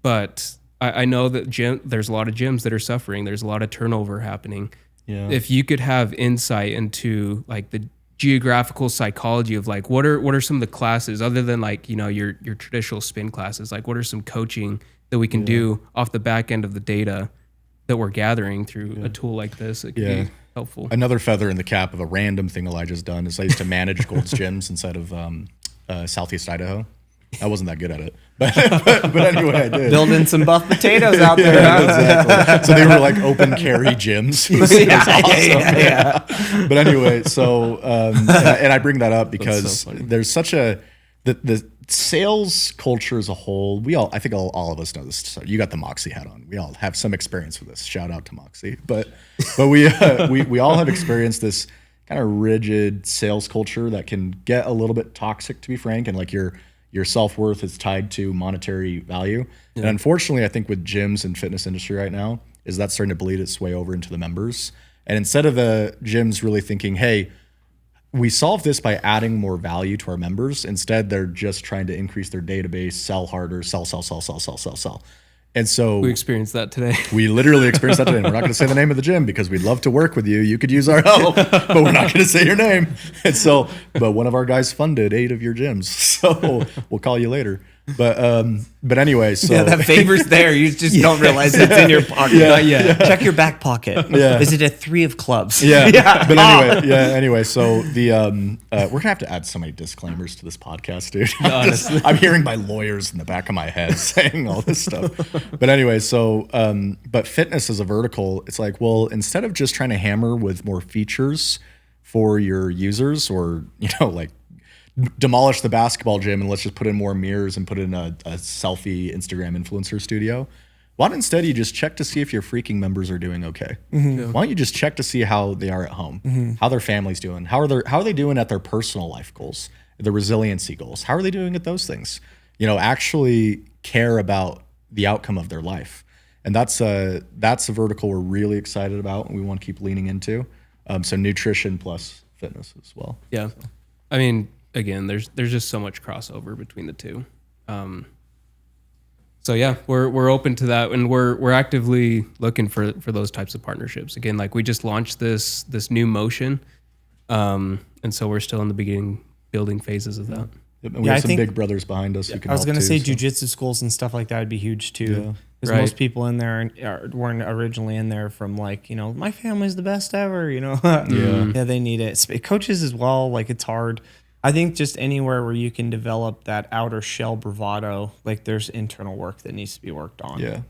But I know that there's a lot of gyms that are suffering. There's a lot of turnover happening. Yeah. If you could have insight into like the geographical psychology of like what are some of the classes other than like, you know, your traditional spin classes, like what are some coaching that we can do off the back end of the data that we're gathering through a tool like this that could be helpful. Another feather in the cap of a random thing Elijah's done is I used to manage Gold's gyms inside of Southeast Idaho. I wasn't that good at it, but anyway, I did. Building some buff potatoes out there. Exactly. So they were like open carry gyms. It was awesome. But anyway, so and I bring that up because there's such a the sales culture as a whole. I think all of us know this. So you got the Moxie hat on. We all have some experience with this. Shout out to Moxie. But we all have experienced this kind of rigid sales culture that can get a little bit toxic, to be frank, and like your self-worth is tied to monetary value. And unfortunately, I think with gyms and fitness industry right now, is that starting to bleed its way over into the members. And instead of the gyms really thinking, hey, we solve this by adding more value to our members, instead they're just trying to increase their database, sell harder, sell. And so we experienced that today. We literally experienced that today. And we're not going to say the name of the gym because we'd love to work with you. You could use our help, but we're not going to say your name. And so, but one of our guys funded 8 of your gyms. So we'll call you later. But anyway, so that favor's there. You just don't realize it's in your pocket. Check your back pocket. Is it a 3 of clubs? But anyway, so the we're gonna have to add so many disclaimers to this podcast, dude. I'm hearing my lawyers in the back of my head saying all this stuff. But anyway, so but fitness as a vertical, it's like, well, instead of just trying to hammer with more features for your users, or like demolish the basketball gym and let's just put in more mirrors and put in a selfie Instagram influencer studio. Why don't instead you just check to see if your freaking members are doing okay? Why don't you just check to see how they are at home, how their family's doing, how are they doing at their personal life goals, the resiliency goals? How are they doing at those things? Actually care about the outcome of their life. And that's a vertical we're really excited about and we want to keep leaning into. So nutrition plus fitness as well. Yeah. I mean, again, there's just so much crossover between the two. So yeah, we're open to that, and we're actively looking for those types of partnerships. Again, like we just launched this new motion, and so we're still in the beginning building phases of that. Yep, and we have some big brothers behind us who can I was help going to say too, jujitsu schools and stuff like that would be huge too. Because most people in there weren't originally in there from like, my family's the best ever, Yeah, they need it. Coaches as well, like it's hard. I think just anywhere where you can develop that outer shell bravado, like there's internal work that needs to be worked on. Yeah.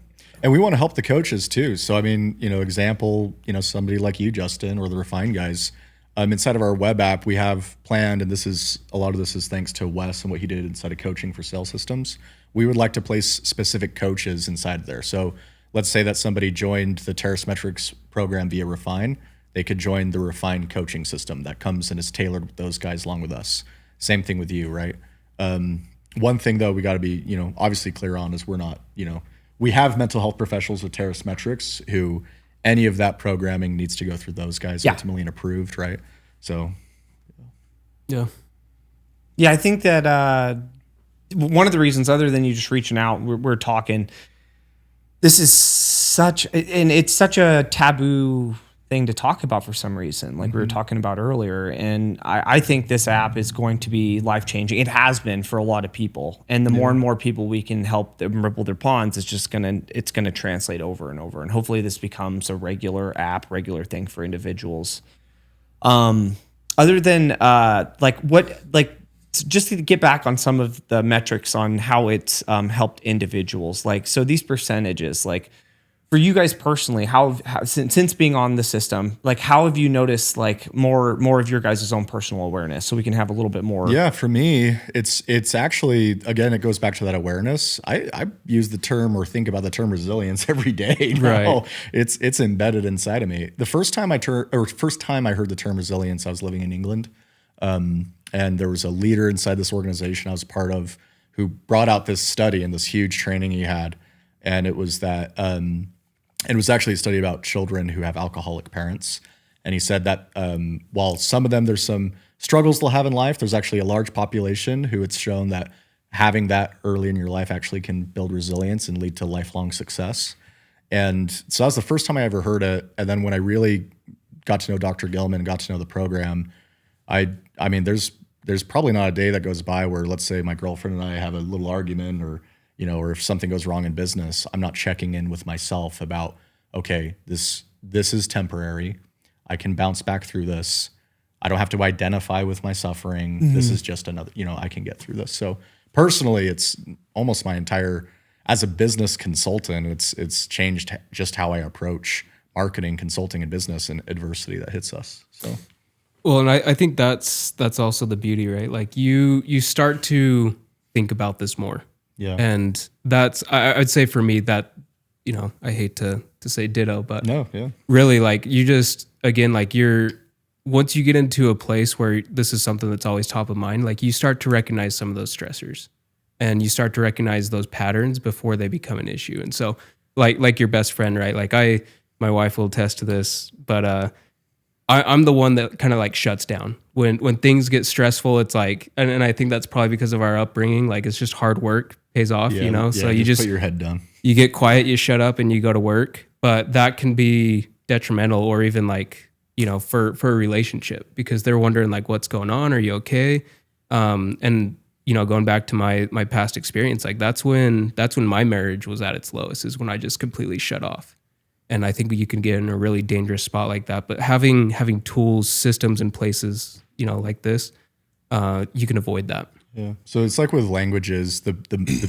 And we want to help the coaches too. So, I mean, example, somebody like you, Justin, or the Refine guys, inside of our web app, we have planned, and a lot of this is thanks to Wes and what he did inside of coaching for sales systems. We would like to place specific coaches inside there. So let's say that somebody joined the Terrace Metrics program via Refine. They could join the Refine coaching system that comes and is tailored with those guys along with us. Same thing with you, right? One thing though, we got to be, obviously clear on is we're not, we have mental health professionals with Terrace Metrics who any of that programming needs to go through those guys ultimately and approved, right? So, yeah, I think that one of the reasons, other than you just reaching out, we're talking. This is such a taboo thing to talk about for some reason, like we were talking about earlier. And I think this app is going to be life-changing. It has been for a lot of people. And the more and more people we can help them ripple their ponds, it's going to translate over and over. And hopefully this becomes a regular thing for individuals. Other than just to get back on some of the metrics on how it's helped individuals, so these percentages, for you guys personally, how since being on the system, how have you noticed more of your guys' own personal awareness, so we can have a little bit more? Yeah, for me, it's actually, again, it goes back to that awareness. I use the term or think about the term resilience every day now. Right. It's embedded inside of me. The first time I heard the term resilience, I was living in England, and there was a leader inside this organization I was part of who brought out this study and this huge training he had, and it was that. It was actually a study about children who have alcoholic parents. And he said that while some of them, there's some struggles they'll have in life, there's actually a large population who it's shown that having that early in your life actually can build resilience and lead to lifelong success. And so that was the first time I ever heard it. And then when I really got to know Dr. Gilman, got to know the program, I mean, there's probably not a day that goes by where, let's say, my girlfriend and I have a little argument, or or if something goes wrong in business, I'm not checking in with myself about, okay, this is temporary. I can bounce back through this. I don't have to identify with my suffering. This is just another, I can get through this. So personally, it's almost my entire, as a business consultant, it's changed just how I approach marketing, consulting, and business and adversity that hits us. So, well, and I think that's also the beauty, right? Like you start to think about this more. Yeah. And that's, I'd say for me that, I hate to say ditto, but no, yeah. Really, like you just, again, like once you get into a place where this is something that's always top of mind, like you start to recognize some of those stressors and you start to recognize those patterns before they become an issue. And so like your best friend, right? Like my wife will attest to this, but I'm the one that kind of like shuts down when things get stressful. It's like, and I think that's probably because of our upbringing. Like it's just hard work pays off, so you just put your head down. You get quiet, you shut up and you go to work, but that can be detrimental or even like, for a relationship because they're wondering like, what's going on? Are you okay? And going back to my past experience, like that's when my marriage was at its lowest, is when I just completely shut off. And I think you can get in a really dangerous spot like that. But having tools, systems, and places, like this, you can avoid that. Yeah. So it's like with languages, the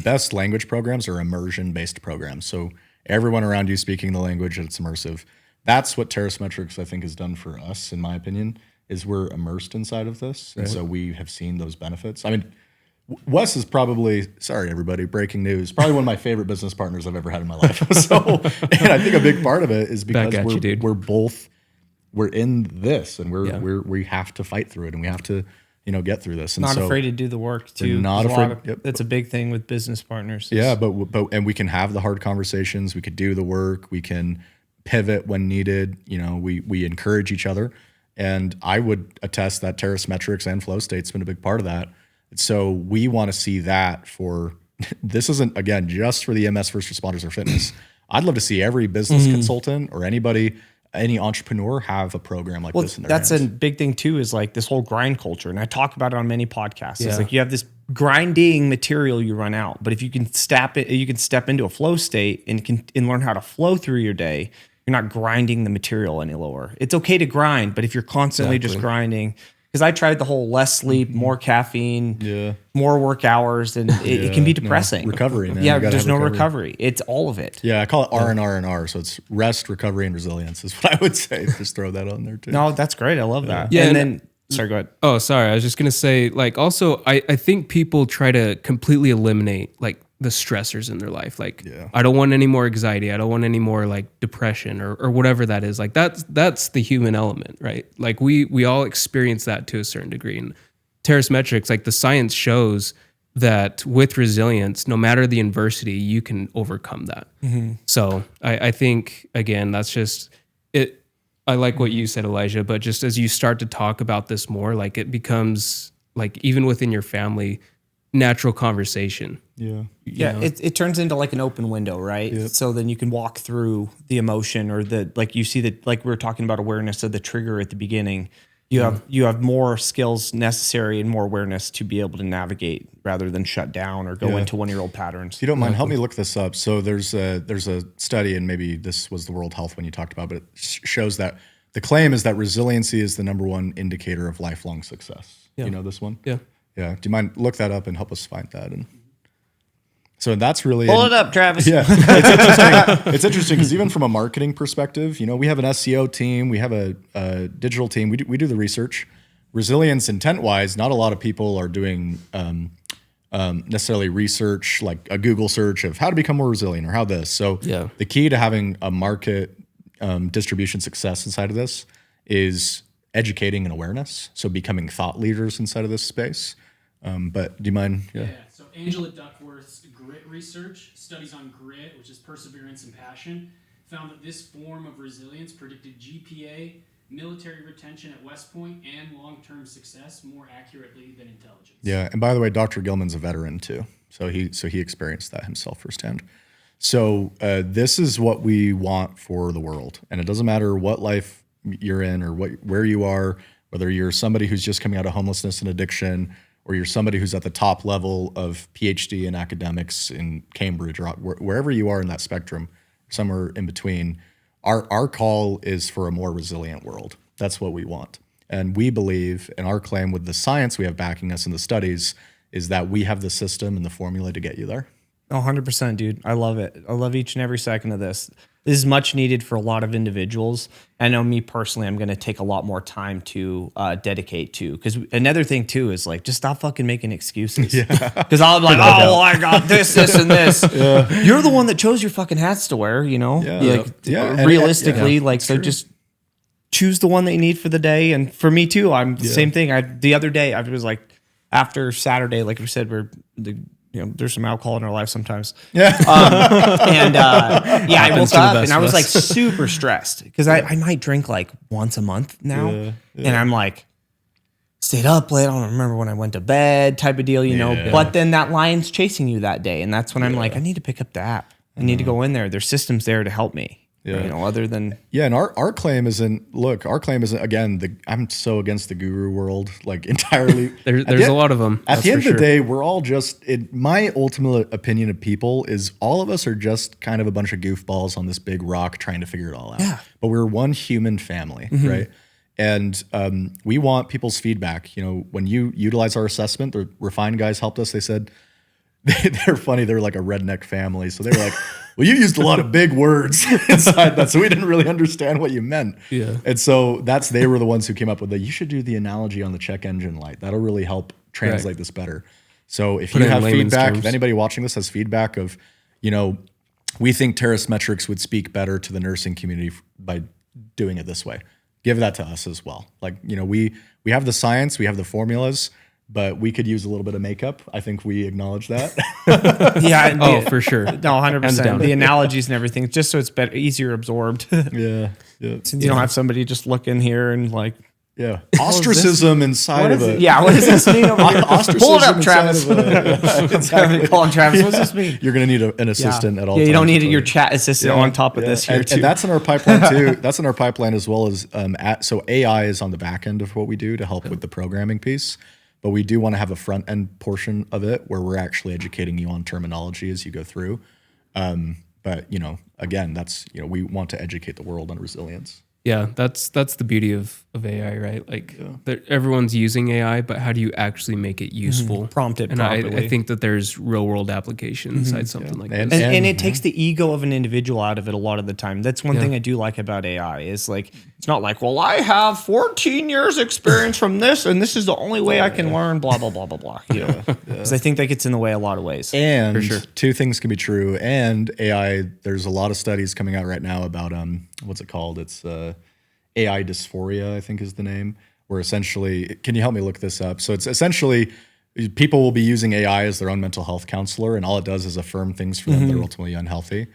best language programs are immersion-based programs. So everyone around you speaking the language, and it's immersive. That's what Terrace Metrics, I think, has done for us, in my opinion, is we're immersed inside of this. And so we have seen those benefits. I mean, Wes is probably, sorry, everybody, breaking news, probably one of my favorite business partners I've ever had in my life. And I think a big part of it is because we're in this and we have to fight through it and we have to, get through this. And not afraid to do the work too. Not afraid. That's a big thing with business partners. Yeah, but and we can have the hard conversations. We could do the work. We can pivot when needed. We encourage each other. And I would attest that Terrace Metrics and Flow State's been a big part of that. So we want to see that for, this isn't, again, just for the MS first responders or fitness. I'd love to see every business consultant or any entrepreneur have a program like this in their that's hands. a big thing too, is like this whole grind culture. And I talk about it on many podcasts. It's like you have this grinding material you run out, but if you can step into a flow state and learn how to flow through your day, you're not grinding the material any lower. It's okay to grind, but if you're constantly just grinding, because I tried the whole less sleep, more caffeine, more work hours, and it can be depressing. No, recovery, man. Yeah, there's no recovery. It's all of it. Yeah, I call it R&R. So it's rest, recovery, and resilience is what I would say. Just throw that on there too. No, that's great. I love that. Yeah, and then, sorry, go ahead. Oh, sorry. I was just going to say, like, also, I think people try to completely eliminate, like, the stressors in their life. Like, I don't want any more anxiety. I don't want any more, like, depression or whatever that is. Like, that's the human element, right? Like, we all experience that to a certain degree. And Terrace Metrics, like, the science shows that with resilience, no matter the adversity, you can overcome that. So I think, again, that's just it. I like what you said, Elijah, but just as you start to talk about this more, like it becomes like even within your family, natural conversation. Yeah. It turns into like an open window, right? Yep. So then you can walk through the emotion or like you see that, like we were talking about awareness of the trigger at the beginning. You have more skills necessary and more awareness to be able to navigate rather than shut down or go into 1-year-old patterns. If you don't mind, help me look this up. So there's a study, and maybe this was the World Health when you talked about, but it shows that the claim is that resiliency is the number one indicator of lifelong success. You know this one? Yeah. Yeah. Do you mind look that up and help us find that? And so that's really pull it up, Travis. Yeah, it's interesting. It's interesting because even from a marketing perspective, we have an SEO team, we have a digital team. We do the research. Resilience intent-wise, not a lot of people are doing necessarily research like a Google search of how to become more resilient or how this. So the key to having a market distribution success inside of this is educating and awareness. So becoming thought leaders inside of this space. But do you mind? Yeah. So Angela Duckworth's grit research, studies on grit, which is perseverance and passion, found that this form of resilience predicted GPA, military retention at West Point, and long-term success more accurately than intelligence. Yeah, and by the way, Dr. Gilman's a veteran too, so he experienced that himself firsthand. So this is what we want for the world, and it doesn't matter what life you're in or where you are, whether you're somebody who's just coming out of homelessness and addiction, or you're somebody who's at the top level of PhD in academics in Cambridge, or wherever you are in that spectrum, somewhere in between, our call is for a more resilient world. That's what we want. And we believe, and our claim with the science we have backing us in the studies, is that we have the system and the formula to get you there. 100%, dude. I love it. I love each and every second of this. This is much needed for a lot of individuals. I know me personally, I'm going to take a lot more time to dedicate to. Because another thing too is like, just stop fucking making excuses. Because I'm like, oh, well, I got this, and this. You're the one that chose your fucking hats to wear, you know? Realistically, so just choose the one that you need for the day. And for me too, I'm the same thing. The other day, I was like, after Saturday, like we said, there's some alcohol in our life sometimes. I woke up and I was like super stressed because I might drink like once a month now. And I'm like, stayed up late. I don't remember when I went to bed type of deal, you know, but then that lion's chasing you that day. And that's when I'm like, I need to pick up the app. I need to go in there. There's systems there to help me. You know, other than and our claim isn't again, I'm so against the guru world, like entirely. there's a lot of them. At the end of the day, we're all just my ultimate opinion of people is all of us are just kind of a bunch of goofballs on this big rock trying to figure it all out. But we're one human family, right? And we want people's feedback. You know, when you utilize our assessment, the refined guys helped us. They said they're funny. They're like a redneck family. So they were like, well, you used a lot of big words inside that. So we didn't really understand what you meant. And so they were the ones who came up with you should do the analogy on the check engine light. That'll really help translate this better. So if you have feedback, if anybody watching this has feedback of, you know, we think Terrace Metrics would speak better to the nursing community by doing it this way. Give that to us as well. Like, you know, we have the science, we have the formulas, but we could use a little bit of makeup. I think we acknowledge that. For sure. No, 100%. The analogies and everything, just so it's better, easier absorbed. You don't have somebody just look in here and like, ostracism inside of it. What does this mean over here? Pull it up, Travis. Exactly. Call him Travis. What does this mean? You're going to need an assistant at all times. You don't need your chat assistant on top of this here too. And that's in our pipeline too. That's in our pipeline as well as so AI is on the back end of what we do to help with the programming piece. But we do want to have a front end portion of it where we're actually educating you on terminology as you go through. But, you know, again, that's, you know, we want to educate the world on resilience. Yeah, that's the beauty of AI, right? Like everyone's using AI, but how do you actually make it useful? Prompt it and properly. I think that there's real world application inside something like this. And it takes the ego of an individual out of it a lot of the time. That's one thing I do like about AI is like, it's not like, well, I have 14 years experience from this and this is the only way I can learn, blah, blah, blah, blah, blah. Because I think that gets in the way a lot of ways. And for sure. Two things can be true. And AI, there's a lot of studies coming out right now about, what's it called? It's AI dysphoria, I think is the name, where essentially, can you help me look this up? So it's essentially people will be using AI as their own mental health counselor, and all it does is affirm things for them that are ultimately unhealthy.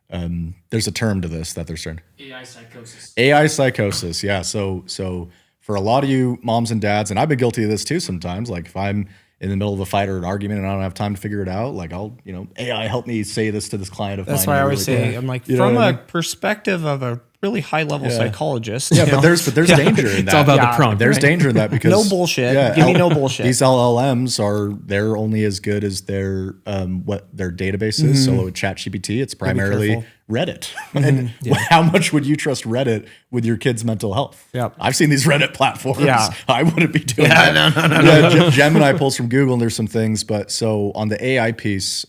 There's a term to this that they're starting. AI psychosis. AI psychosis, yeah. So for a lot of you moms and dads, and I've been guilty of this too sometimes, like if I'm in the middle of a fight or an argument and I don't have time to figure it out, like I'll, you know, AI help me say this to this client of mine. That's why I always say, I'm like, from a perspective of a really high level psychologist. Yeah, but there's danger in that. It's all about the prompt. There's danger in that because no bullshit. Give me no bullshit. These LLMs they're only as good as their what their database is. So with ChatGPT, it's primarily Reddit. And how much would you trust Reddit with your kid's mental health? Yep. I've seen these Reddit platforms. Yeah. I wouldn't be doing that. No. Gemini pulls from Google and there's some things, but so on the AI piece,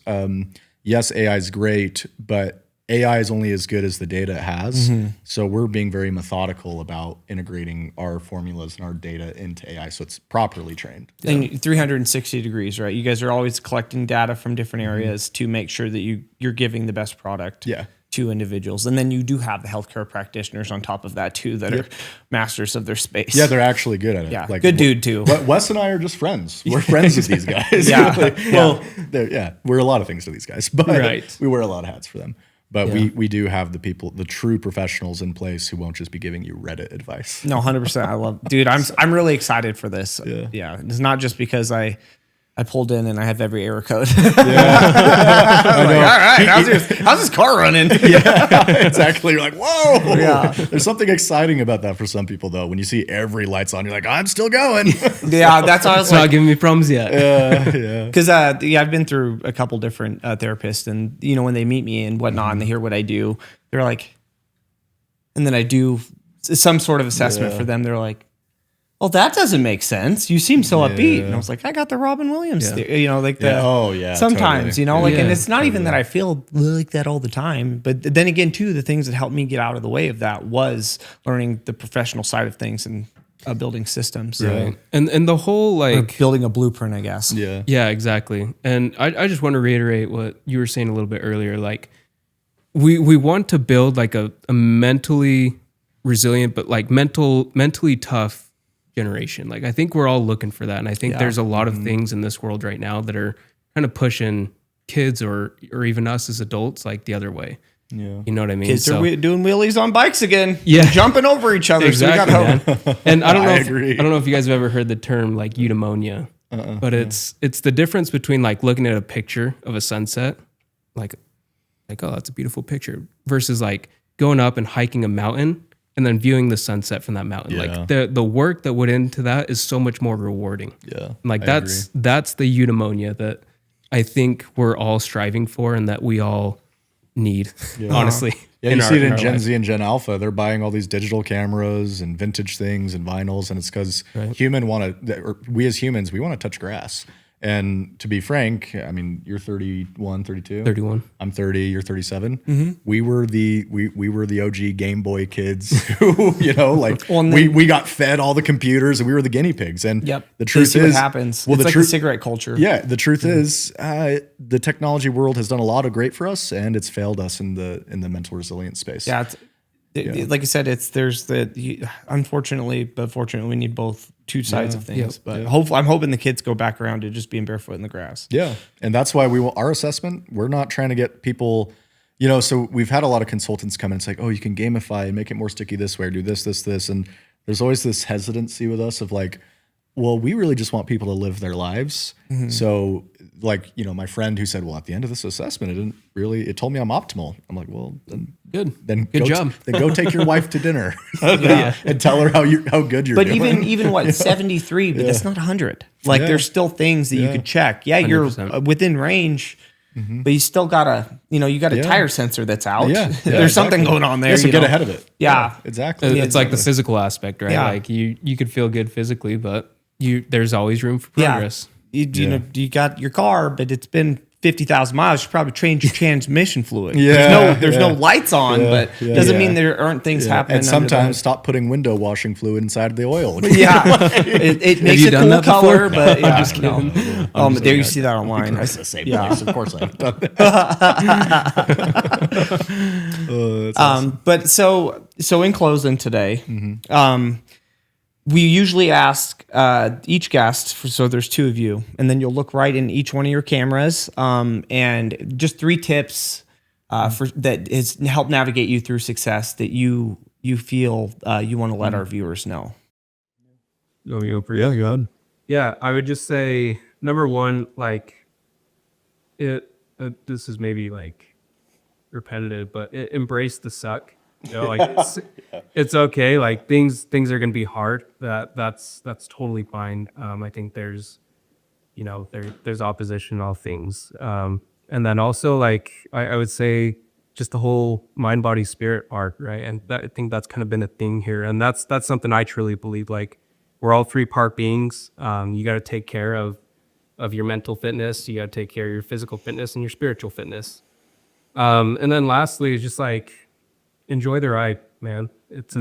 yes, AI is great, but AI is only as good as the data it has. So we're being very methodical about integrating our formulas and our data into AI so it's properly trained. And 360 degrees, right? You guys are always collecting data from different areas to make sure that you're giving the best product to individuals. And then you do have the healthcare practitioners on top of that too that are masters of their space. Yeah, they're actually good at it. Yeah, like, good dude too. Wes and I are just friends. We're friends with these guys. We're a lot of things to these guys, but we wear a lot of hats for them. But we do have the people, the true professionals in place who won't just be giving you Reddit advice. No, 100%. I love, dude. I'm really excited for this. Yeah, it's not just because I I pulled in and I have every error code. I know. All right, how's this car running? Exactly. You're like, whoa. Yeah. There's something exciting about that for some people, though. When you see every light's on, you're like, I'm still going. Yeah, that's how I was It's not like, giving me problems yet. Yeah. because I've been through a couple different therapists, and when they meet me and whatnot, and they hear what I do, they're like, and then I do some sort of assessment for them. They're like, well, that doesn't make sense. You seem so upbeat. And I was like, I got the Robin Williams, like the, Oh, yeah. sometimes, totally. and it's not even that I feel like that all the time. But then again, too, the things that helped me get out of the way of that was learning the professional side of things and building systems. Right. And the whole Or like, building a blueprint, I guess. Yeah. yeah, exactly. And I just want to reiterate what you were saying a little bit earlier. Like we want to build like a mentally resilient, but like mentally tough generation. Like I think we're all looking for that. And I think there's a lot of things in this world right now that are kind of pushing kids or even us as adults like the other way. Yeah. You know what I mean? Kids are doing wheelies on bikes again. Yeah. Jumping over each other. Exactly, So we got hope. man. And I don't know. I If, agree. I don't know if you guys have ever heard the term like eudaimonia, but it's the difference between like looking at a picture of a sunset, like oh, that's a beautiful picture, versus like going up and hiking a mountain and then viewing the sunset from that mountain. Yeah. Like the work that went into that is so much more rewarding. Yeah. Like I that's agree. the eudaimonia that I think we're all striving for and that we all need, honestly. Yeah, in you our- see it in in our Gen life. Z and Gen Alpha. They're buying all these digital cameras and vintage things and vinyls, and it's because we as humans, we want to touch grass. And to be frank, I mean, you're 31, 32. 31. I'm 30. You're 37. Mm-hmm. We were the OG Game Boy kids who, like Well, and then- we got fed all the computers and we were the guinea pigs. And the They truth see is, what happens. Well, It's the like truth, the cigarette culture. yeah, the truth is, the technology world has done a lot of great for us, and it's failed us in the mental resilience space. Yeah. Like I said, unfortunately, but fortunately, we need both two sides of things. But hopefully, I'm hoping the kids go back around to just being barefoot in the grass. Yeah. And that's why our assessment, we're not trying to get people, so we've had a lot of consultants come in. It's like, oh, you can gamify and make it more sticky this way or do this. And there's always this hesitancy with us of like, well, we really just want people to live their lives. So like, my friend who said, well, at the end of this assessment, it told me I'm optimal. I'm like, well, then Good job. Then go take your wife to dinner and tell her how good you're But doing. even what 73, but that's not 100. Like Yeah. there's still things that you could check. Yeah, you're 100%. within range, but you still gotta, you got a tire sensor that's out. Yeah. There's something going on there. Yeah, so you get know? ahead of it. Yeah. Exactly. It's like the physical aspect, right? Yeah. Like you could feel good physically, but there's always room for Yeah. progress. You got your car, but it's been 50,000 miles. You should probably change your transmission fluid. Yeah, There's no lights on, but doesn't yeah. mean there aren't things happening. And under sometimes stop putting window washing fluid inside of the oil. yeah, it makes you a done cool that before? color, but yeah, just kidding. no. There you see that online. It's the same Yeah. place. Of course I've done that. But so in closing today, Mm-hmm. we usually ask each guest, so there's two of you, and then you'll look right in each one of your cameras, and just 3 tips for that is help navigate you through success that you feel you want to let our viewers know. Oh, you go for yeah, go ahead. Yeah, I would just say number one, like this is maybe like repetitive, but embrace the suck. Like it's okay. Like things are gonna be hard. That's totally fine. I think there's there's opposition in all things. And then also like I would say just the whole mind, body, spirit part, right? And I think that's kind of been a thing here, and that's something I truly believe. Like we're all 3-part beings. You got to take care of your mental fitness. You got to take care of your physical fitness and your spiritual fitness. And then lastly is just like enjoy the ride, man. It's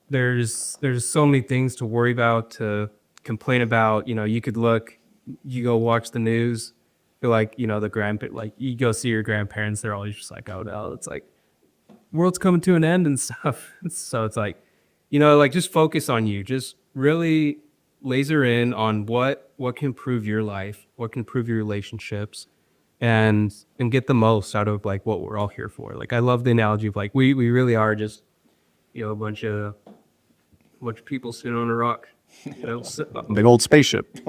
there's so many things to worry about, to complain about. You could you go watch the news, feel like like you go see your grandparents, they're always just like, oh no, it's like world's coming to an end and stuff. So it's like like just focus on you, just really laser in on what can improve your life, what can improve your relationships, and get the most out of like what we're all here for. Like I love the analogy of like we really are just a bunch of people sitting on a rock You know, big old spaceship.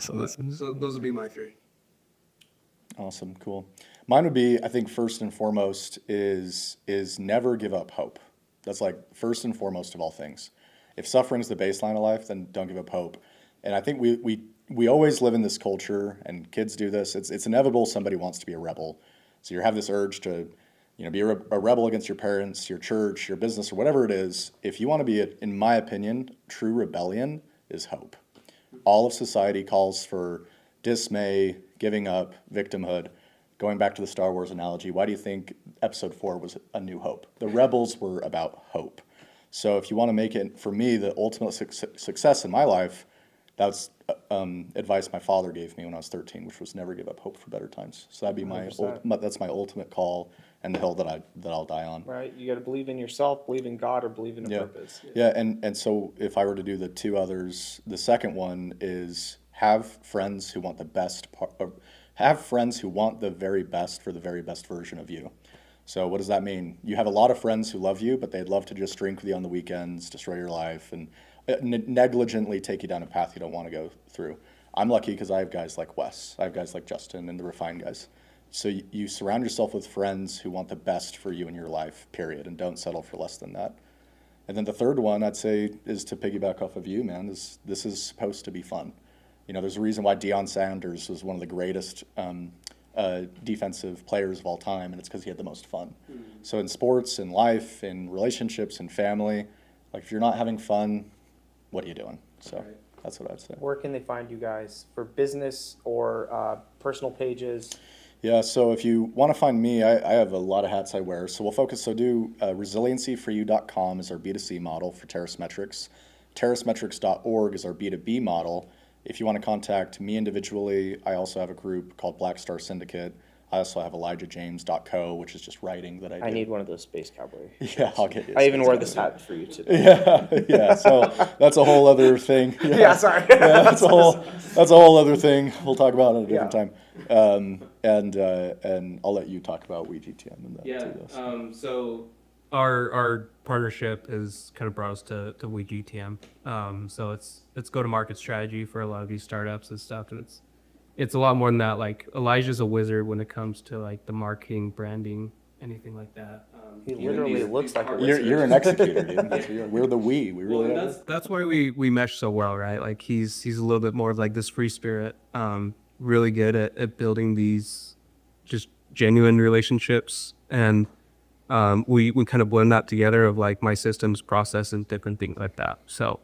So those would be my three. Awesome, cool. Mine would be, I think, first and foremost is never give up hope. That's like first and foremost of all things. If suffering is the baseline of life, then don't give up hope. And I think we always live in this culture, and kids do this. It's inevitable somebody wants to be a rebel. So you have this urge to, be a rebel against your parents, your church, your business, or whatever it is. If you want to be, in my opinion, true rebellion is hope. All of society calls for dismay, giving up, victimhood. Going back to the Star Wars analogy, why do you think Episode 4 was A New Hope? The rebels were about hope. So if you want to make it, for me, the ultimate success in my life, that's advice my father gave me when I was 13, which was never give up hope for better times. So that'd be that's my ultimate call and the hill that I'll die on. Right. You got to believe in yourself, believe in God, or believe in a purpose. Yeah, and so if I were to do the two others, the second one is have friends who want the best have friends who want the very best for the very best version of you. So what does that mean? You have a lot of friends who love you, but they'd love to just drink with you on the weekends, destroy your life, and negligently take you down a path you don't want to go through. I'm lucky because I have guys like Wes. I have guys like Justin and the refined guys. So you surround yourself with friends who want the best for you in your life, period, and don't settle for less than that. And then the third one I'd say is to piggyback off of you, man, this is supposed to be fun. There's a reason why Deion Sanders was one of the greatest defensive players of all time, and it's because he had the most fun. Mm-hmm. So in sports, in life, in relationships, in family, like if you're not having fun, what are you doing? So that's what I'd say. Where can they find you guys for business or personal pages? Yeah, so if you want to find me, I have a lot of hats I wear. So we'll focus, resiliencyforyou.com is our B2C model for Terrace Metrics. TerraceMetrics.org is our B2B model. If you want to contact me individually, I also have a group called Black Star Syndicate. I also have ElijahJames.co, which is just writing that I do. I need one of those Space Cowboy. Yeah, I'll get you. I even wore this hat for you today. Yeah. So that's a whole other thing. Yeah, sorry. Yeah, that's a whole other thing. We'll talk about it at a different time. And I'll let you talk about WeGTM and that too. So our partnership has kind of brought us to WeGTM. So it's go-to-market strategy for a lot of these startups and stuff, and it's a lot more than that. Like Elijah's a wizard when it comes to like the marketing, branding, anything like that. He literally looks like a wizard. You're an executor, dude. We're the we really are. That's why we mesh so well, right? Like he's a little bit more of like this free spirit, really good at building these just genuine relationships, and we kind of blend that together of like my systems, process, and different things like that. So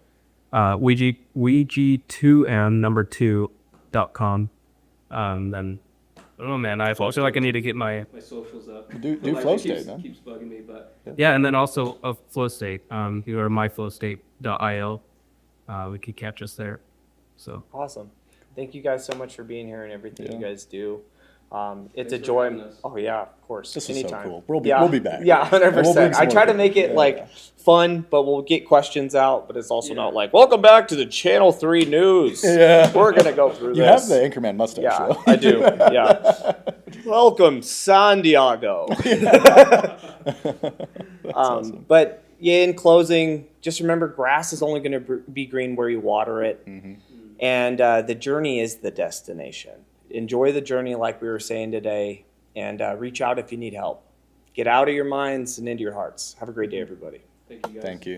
WeG2M2.com. Then I don't know, man. I feel like I need to get my socials up. Do flow state, man. Keeps bugging me, but yeah, and then also a flow state. You go to myflowstate.io. We could catch us there. So awesome. Thank you guys so much for being here and everything you guys do. It's a for joy. having us. Oh yeah, of course. This is Anytime. so cool. We'll be back. Yeah, 100%. I try to make it fun, but we'll get questions out. But it's also not like, welcome back to the Channel 3 News. Yeah, we're gonna go through you this. You have the Anchorman mustache. Yeah, though. I do. Yeah. Welcome, San Diego. Awesome. But yeah, in closing, just remember, grass is only going to be green where you water it, and the journey is the destination. Enjoy the journey, like we were saying today, and reach out if you need help. Get out of your minds and into your hearts. Have a great day, everybody. thank you guys. Thank you.